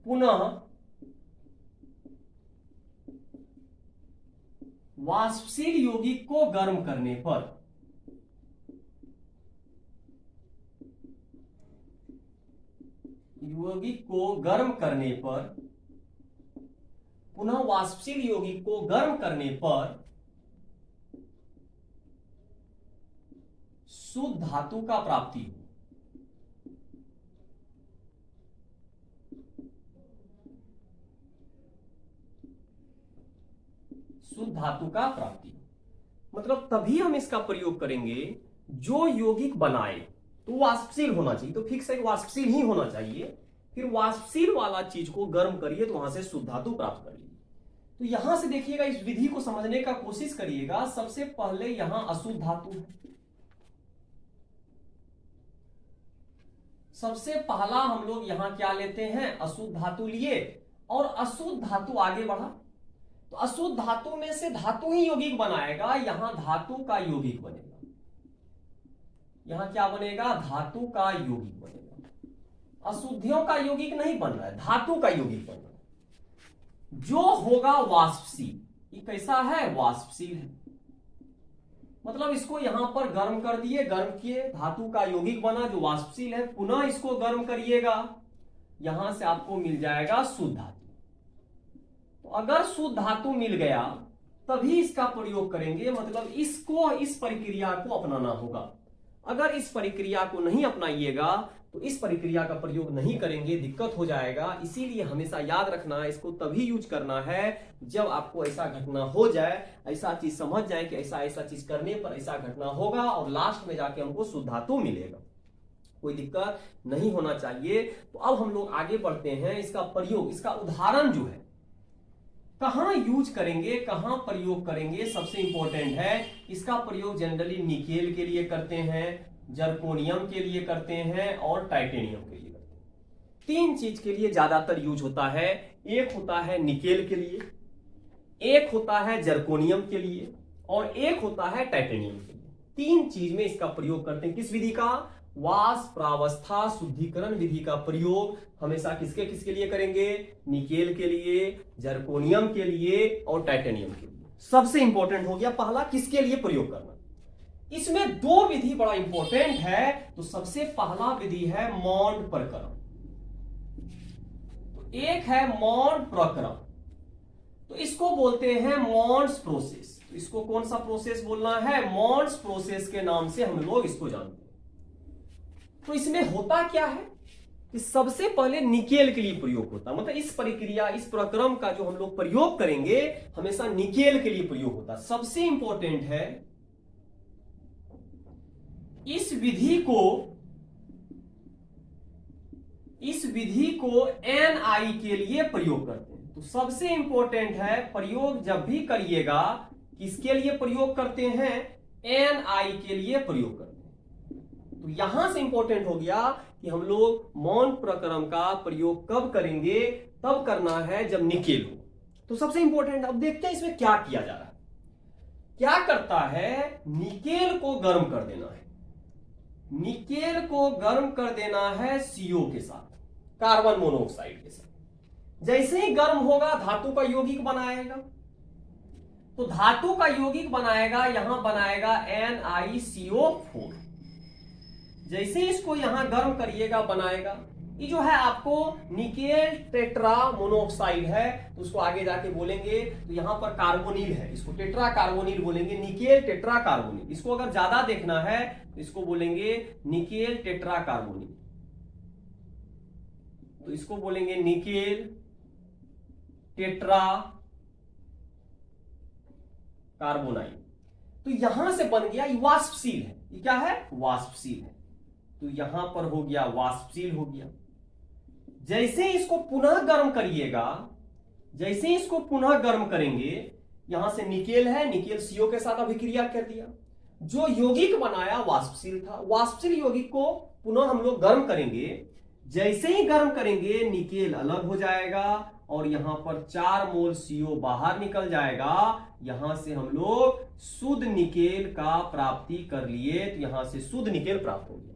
पुनः वाष्पशील यौगिक को गर्म करने पर पुनः वाष्पशील यौगिक को गर्म करने पर शुद्ध धातु का प्राप्ति हो। शुद्ध धातु का प्राप्ति मतलब तभी हम इसका प्रयोग करेंगे जो यौगिक बनाए तो वाष्पशील होना चाहिए, तो फिक्स है वाष्पशील ही होना चाहिए। फिर वाष्पशील वाला चीज को गर्म करिए तो वहां से शुद्ध धातु प्राप्त करिए। तो यहां से देखिएगा, इस विधि को समझने का कोशिश करिएगा। सबसे पहले यहां अशुद्ध धातु है, सबसे पहला हम लोग यहां क्या लेते हैं, अशुद्ध धातु लिए और अशुद्ध धातु आगे बढ़ा तो अशुद्ध धातु में से धातु ही यौगिक बनाएगा। यहां धातु का यौगिक बनेगा, यहां क्या बनेगा, धातु का यौगिक बनेगा। अशुद्धियों का यौगिक नहीं बन रहा है, धातु का यौगिक बन रहा है जो होगा वाष्पशील। ये कैसा है, वाष्पशील है। मतलब इसको यहां पर गर्म कर दिए, गर्म किए, धातु का यौगिक बना जो वाष्पशील है। पुनः इसको गर्म करिएगा, यहां से आपको मिल जाएगा शुद्ध धातु। तो अगर शुद्ध धातु मिल गया तभी इसका प्रयोग करेंगे, मतलब इसको, इस प्रक्रिया को अपनाना होगा। अगर इस प्रक्रिया को नहीं अपनाइएगा तो इस प्रक्रिया का प्रयोग नहीं करेंगे, दिक्कत हो जाएगा। इसीलिए हमेशा याद रखना है, इसको तभी यूज करना है जब आपको ऐसा घटना हो जाए, ऐसा चीज समझ जाए कि ऐसा ऐसा चीज करने पर ऐसा घटना होगा और लास्ट में जाके हमको शुद्ध धातु मिलेगा। कोई दिक्कत नहीं होना चाहिए। तो अब हम लोग आगे बढ़ते हैं। इसका प्रयोग, इसका उदाहरण जो है कहां यूज करेंगे, कहां प्रयोग करेंगे, सबसे इंपॉर्टेंट है। इसका प्रयोग जनरली निकेल के लिए करते हैं, जर्कोनियम के लिए करते हैं और टाइटेनियम के लिए करते हैं। तीन चीज के लिए ज्यादातर यूज होता है। एक होता है निकेल के लिए, एक होता है जर्कोनियम के लिए और एक होता है टाइटेनियम के लिए। तीन चीज में इसका प्रयोग करते हैं। किस विधि का, वाष्प प्रावस्था शुद्धिकरण विधि का प्रयोग हमेशा किसके किसके लिए करेंगे, निकेल के लिए, जर्कोनियम के लिए और टाइटेनियम के लिए। सबसे इंपॉर्टेंट हो गया पहला, किसके लिए प्रयोग करना। इसमें दो विधि बड़ा इंपॉर्टेंट है। तो सबसे पहला विधि है मॉन्ड प्रक्रम, तो एक है मॉन्ड प्रक्रम, तो इसको बोलते हैं मॉन्ड्स प्रोसेस। तो इसको कौन सा प्रोसेस बोलना है, मॉन्ड्स प्रोसेस के नाम से हम लोग इसको जानते हैं। तो इसमें होता क्या है कि सबसे पहले निकेल के लिए प्रयोग होता है, मतलब इस प्रक्रिया, इस प्रक्रम का जो हम लोग प्रयोग करेंगे हमेशा निकेल के लिए प्रयोग होता है। सबसे इंपॉर्टेंट है इस विधि को NI के लिए प्रयोग करते हैं। तो सबसे इंपॉर्टेंट है, प्रयोग जब भी करिएगा किसके लिए प्रयोग करते हैं, NI के लिए प्रयोग करते हैं। तो यहां से इंपॉर्टेंट हो गया कि हम लोग मॉन्ड प्रक्रम का प्रयोग कब करेंगे, तब करना है जब निकेल हो। तो सबसे इंपॉर्टेंट, अब देखते हैं इसमें क्या किया जा रहा है। क्या करता है, निकेल को गर्म कर देना है। निकेल को गर्म कर देना है CO के साथ, कार्बन मोनोऑक्साइड के साथ। जैसे ही गर्म होगा धातु का यौगिक बनाएगा, तो धातु का यौगिक बनाएगा, यहां बनाएगा NiCO4। जैसे इसको यहां गर्म करिएगा बनाएगा, ये जो है आपको निकेल टेट्रा मोनोऑक्साइड है, तो उसको आगे जाके बोलेंगे, तो यहां पर कार्बोनिल है, इसको टेट्रा कार्बोनिल बोलेंगे, निकेल टेट्रा कार्बोनिल। इसको अगर ज्यादा देखना है तो इसको बोलेंगे निकेल टेट्रा कार्बोनिल, तो इसको बोलेंगे निकेल टेट्रा कार्बोनाइल। तो यहां से बन गया, ये वाष्पशील है। ये क्या है, वाष्पशील है। तो यहां पर हो गया वाष्पशील हो गया। जैसे इसको पुनः गर्म करिएगा, जैसे इसको पुनः गर्म करेंगे, यहां से निकेल है, निकेल CO के साथ अभिक्रिया कर दिया, जो यौगिक बनाया वाष्पशील था। वाष्पशील यौगिक को पुनः हम लोग गर्म करेंगे। जैसे ही गर्म करेंगे निकेल अलग हो जाएगा और यहां पर 4 मोल CO बाहर निकल जाएगा। यहां से हम लोग शुद्ध निकेल का प्राप्ति कर लिए, तो यहां से शुद्ध निकेल प्राप्त हो गया।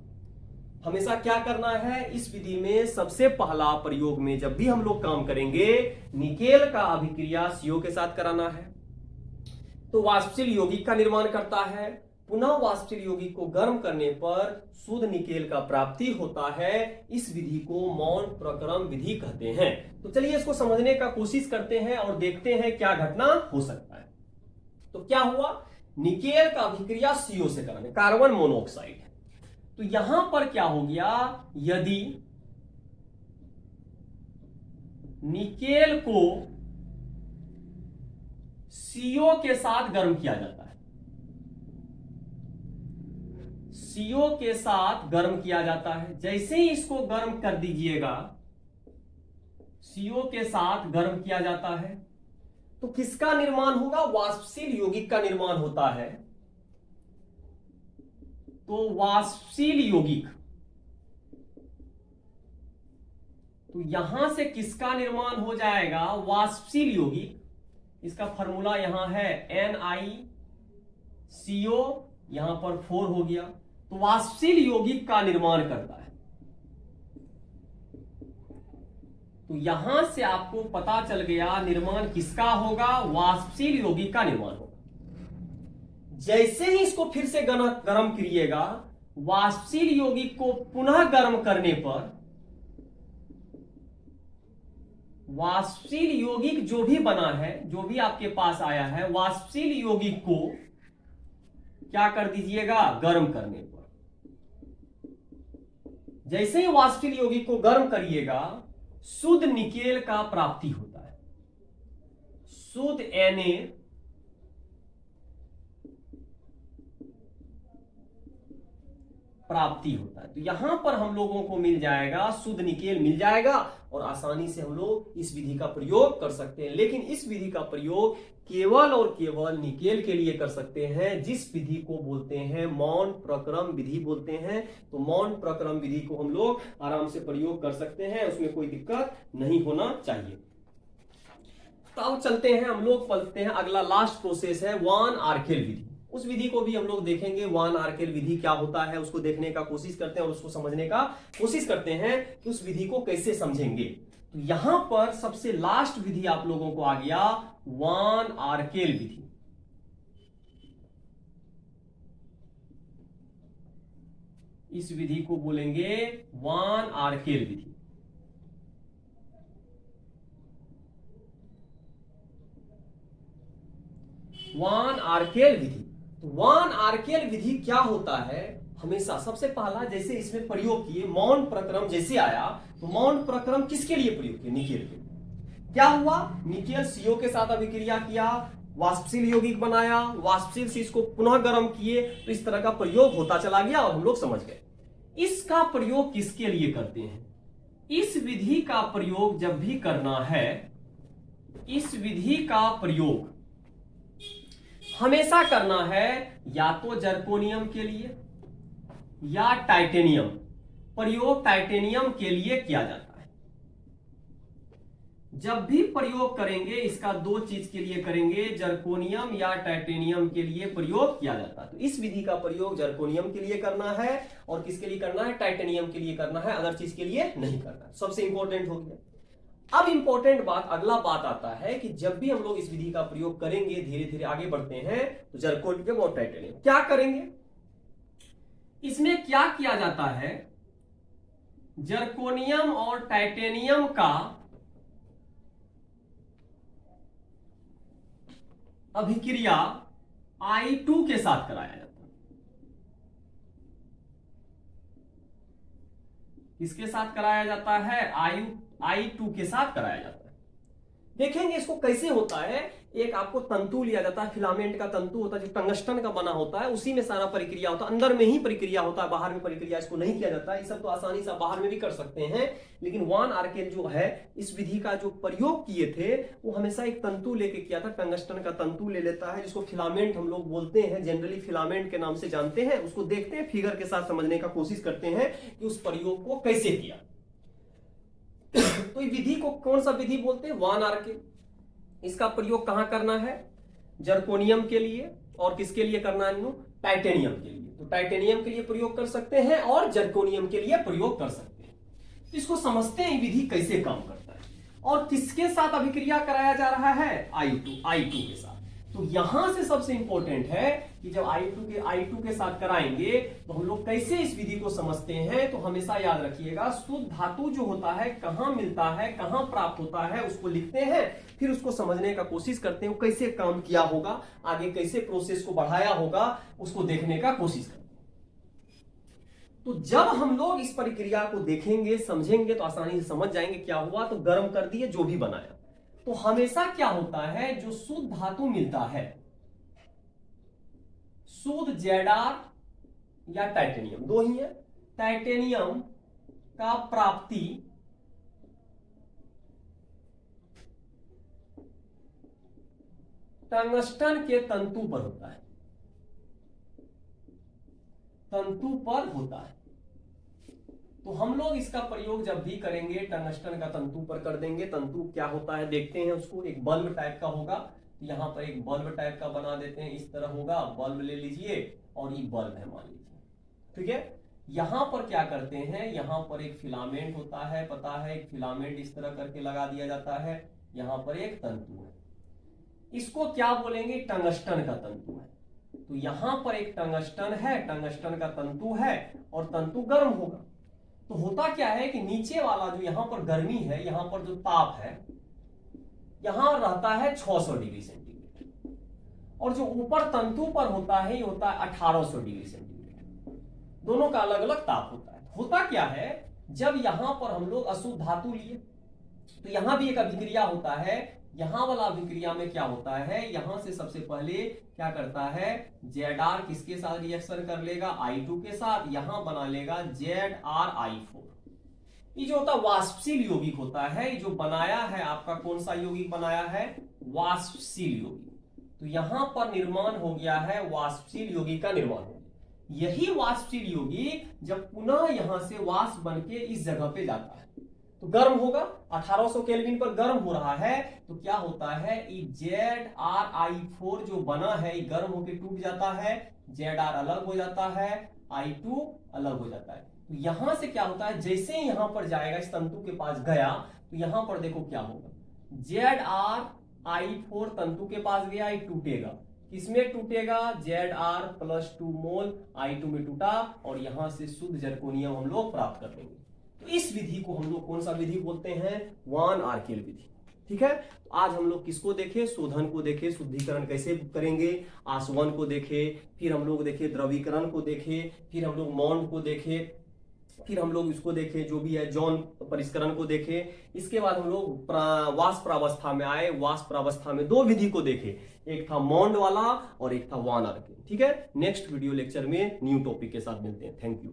हमेशा क्या करना है, इस विधि में सबसे पहला प्रयोग में जब भी हम लोग काम करेंगे, निकेल का अभिक्रिया CO के साथ कराना है। तो वाष्पशील यौगिक का निर्माण करता है, पुनः वाष्पशील यौगिक को गर्म करने पर शुद्ध निकेल का प्राप्ति होता है। इस विधि को मौन प्रक्रम विधि कहते हैं। तो चलिए इसको समझने का कोशिश करते हैं और देखते हैं क्या घटना हो सकता है। तो क्या हुआ, निकेल का अभिक्रिया CO से कराने, कार्बन मोनोऑक्साइड। तो यहां पर क्या हो गया, यदि निकेल को CO के साथ गर्म किया जाता है, CO के साथ गर्म किया जाता है, जैसे ही इसको गर्म कर दीजिएगा, CO के साथ गर्म किया जाता है, तो किसका निर्माण होगा, वाष्पशील यौगिक का निर्माण होता है। तो वाष्पशील यौगिक, तो यहां से किसका निर्माण हो जाएगा, वाष्पशील यौगिक। इसका फॉर्मूला यहां है NiCO, यहां पर 4 हो गया। तो वाष्पशील यौगिक का निर्माण करता है। तो यहां से आपको पता चल गया निर्माण किसका होगा, वाष्पशील यौगिक का निर्माण होगा। जैसे ही इसको फिर से गर्म करिएगा, वाष्पशील यौगिक को पुनः गर्म करने पर वाष्पशील यौगिक जो भी बना है, जो भी आपके पास आया है, वाष्पशील यौगिक को क्या कर दीजिएगा, गर्म करने पर। जैसे ही वाष्पशील यौगिक को गर्म करिएगा, शुद्ध निकेल का प्राप्ति होता है, शुद्ध Na प्राप्ति होता है। तो यहां पर हम लोगों को मिल जाएगा, शुद्ध निकेल मिल जाएगा और आसानी से हम लोग इस विधि का प्रयोग कर सकते हैं। लेकिन इस विधि का प्रयोग केवल और केवल निकेल के लिए कर सकते हैं, जिस विधि को बोलते हैं मौन प्रक्रम विधि बोलते हैं। तो मौन प्रक्रम विधि को हम लोग आराम से प्रयोग कर सकते हैं, उसमें कोई दिक्कत नहीं होना चाहिए। तो अब चलते हैं, हम लोग पढ़ते हैं अगला लास्ट प्रोसेस है वान आर्केल विधि। उस विधि को भी हम लोग देखेंगे, वान आर्केल विधि क्या होता है उसको देखने का कोशिश करते हैं और उसको समझने का कोशिश करते हैं कि उस विधि को कैसे समझेंगे। तो यहां पर सबसे लास्ट विधि आप लोगों को आ गया वान आर्केल विधि। इस विधि को बोलेंगे वान आर्केल विधि। वान आर्केल विधि, तो वान आर्केल विधि क्या होता है, हमेशा सबसे पहला जैसे इसमें प्रयोग किए मौन प्रक्रम जैसे आया, तो मौन प्रक्रम किसके लिए प्रयोग किए, निकेल के। क्या हुआ, निकेल CO के साथ अभिक्रिया किया, वाष्पशील यौगिक बनाया, वाष्पशील से इसको पुनः गर्म किए, तो इस तरह का प्रयोग होता चला गया और हम लोग समझ गए। इसका प्रयोग किसके लिए करते हैं, इस विधि का प्रयोग जब भी करना है, इस विधि का प्रयोग हमेशा करना है या तो जर्कोनियम के लिए या टाइटेनियम। प्रयोग टाइटेनियम के लिए किया जाता है। जब भी प्रयोग करेंगे इसका दो चीज के लिए करेंगे, जर्कोनियम या टाइटेनियम के लिए प्रयोग किया जाता है। तो इस विधि का प्रयोग जर्कोनियम के लिए करना है और किसके लिए करना है, टाइटेनियम के लिए करना है, अदर चीज के लिए नहीं करना। सबसे इंपॉर्टेंट हो गया। अब इंपॉर्टेंट बात, अगला बात आता है कि जब भी हम लोग इस विधि का प्रयोग करेंगे, धीरे धीरे आगे बढ़ते हैं, तो जर्कोनियम और टाइटेनियम क्या करेंगे, इसमें क्या किया जाता है, जर्कोनियम और टाइटेनियम का अभिक्रिया I2 के साथ कराया जाता है। किसके साथ कराया जाता है, I2 के साथ कराया जाता है। देखेंगे इसको कैसे होता है। एक आपको तंतु लिया जाता है, फिलामेंट का तंतु होता है जो टंगस्टन का बना होता है, उसी में सारा प्रक्रिया होता है, अंदर में ही प्रक्रिया होता है, बाहर में प्रक्रिया इसको नहीं किया जाता है। ये सब तो आसानी से बाहर में भी कर सकते हैं, लेकिन वान आर्केल जो है इस विधि का जो प्रयोग किए थे वो हमेशा एक तंतु लेके किया था, टंगस्टन का तंतु ले लेता है जिसको फिलामेंट हम लोग बोलते हैं, जनरली फिलामेंट के नाम से जानते हैं। उसको देखते हैं, फिगर के साथ समझने का कोशिश करते हैं कि उस प्रयोग को कैसे किया। तो ये विधि को कौन सा विधि बोलते हैं, वान आर्केल। इसका प्रयोग कहां करना है, जर्कोनियम के लिए और किसके लिए करना है, टाइटेनियम के लिए, तो टाइटेनियम के लिए प्रयोग कर सकते हैं और जर्कोनियम के लिए प्रयोग कर सकते हैं। इसको समझते हैं विधि कैसे काम करता है और किसके साथ अभिक्रिया कराया जा रहा है, I2 के साथ। तो यहां से सबसे इंपॉर्टेंट है कि जब I2 के साथ कराएंगे तो हम लोग कैसे इस विधि को समझते हैं। तो हमेशा याद रखिएगा, शुद्ध धातु जो होता है कहां मिलता है, कहां प्राप्त होता है, उसको लिखते हैं, फिर उसको समझने का कोशिश करते हैं, कैसे काम किया होगा, आगे कैसे प्रोसेस को बढ़ाया होगा, उसको देखने का कोशिश करते हैं। तो जब हम लोग इस प्रक्रिया को देखेंगे, समझेंगे, तो आसानी से समझ जाएंगे क्या हुआ। तो गर्म कर दिए जो भी बनाया। तो हमेशा क्या होता है, जो शुद्ध धातु मिलता है, शुद्ध Zr या टाइटेनियम, दो ही है, टाइटेनियम का प्राप्ति टंगस्टन के तंतु पर होता है, तंतु पर होता है। तो हम लोग इसका प्रयोग जब भी करेंगे टंगस्टन का तंतु पर कर देंगे। तंतु क्या होता है देखते हैं, उसको एक बल्ब टाइप का होगा। तो यहां पर एक बल्ब टाइप का बना देते हैं, इस तरह होगा, बल्ब ले लीजिए और ये बल्ब है मान लीजिए, ठीक है। यहां पर क्या करते हैं, यहां पर एक फिलामेंट होता है, पता है, एक फिलामेंट इस तरह करके लगा दिया जाता है। यहां पर एक तंतु है, इसको क्या बोलेंगे, टंगस्टन का तंतु है। तो यहां पर एक टंगस्टन है, टंगस्टन का तंतु है और तंतु गर्म होगा। तो होता क्या है कि नीचे वाला जो यहां पर गर्मी है, यहां पर जो ताप है, यहां रहता है 600 डिग्री सेंटीग्रेड, और जो ऊपर तंतु पर होता है ये होता है 1800 डिग्री सेंटीग्रेड। दोनों का अलग अलग ताप होता है। होता क्या है, जब यहां पर हम लोग अशुद्ध धातु लिए तो यहां भी एक अभिक्रिया होता है। यहां वाला अभिक्रिया में क्या होता है, यहां से सबसे पहले क्या करता है, Zr किसके साथ रिएक्शन कर लेगा, I2 के साथ, यहां बना लेगा ZrI4। ये जो होता है वाष्पशील यौगिक होता है, ये जो बनाया है आपका कौन सा यौगिक बनाया है, वाष्पशील यौगिक। तो यहां पर निर्माण हो गया है, वाष्पशील यौगिक का निर्माण हो गया। यही वाष्पशील यौगिक जब पुनः यहां से वाष्प बन के इस जगह पे जाता है तो गर्म होगा, 1800 केल्विन पर गर्म हो रहा है। तो क्या होता है, ZrI4 जो बना है ये गर्म होकर टूट जाता है, Zr अलग हो जाता है, I2 अलग हो जाता है। तो यहां से क्या होता है, जैसे ही यहां पर जाएगा, इस तंतु के पास गया, तो यहां पर देखो क्या होगा, ZrI4 तंतु के पास गया, ये टूटेगा। किसमें टूटेगा, Zr+2 मोल I2 में टूटा और यहां से शुद्ध जर्कोनियम हम लोग प्राप्त कर लेंगे। तो इस विधि को हम लोग कौन सा विधि बोलते हैं, वान आर्केल विधि, ठीक है। तो आज हम लोग किसको देखे, शोधन को देखे, शुद्धिकरण कैसे करेंगे, आसवन को देखे, फिर हम लोग देखे द्रवीकरण को देखे, फिर हम लोग मौंड को देखे, फिर हम लोग इसको देखे जो भी है जौन परिष्करण को देखे। इसके बाद हम लोग वाष्प प्रावस्था में आए। वाष्प प्रावस्था में दो विधि को देखे, एक था मौंड वाला और एक था वान आर्केल, ठीक है। नेक्स्ट वीडियो लेक्चर में न्यू टॉपिक के साथ मिलते हैं। Thank you.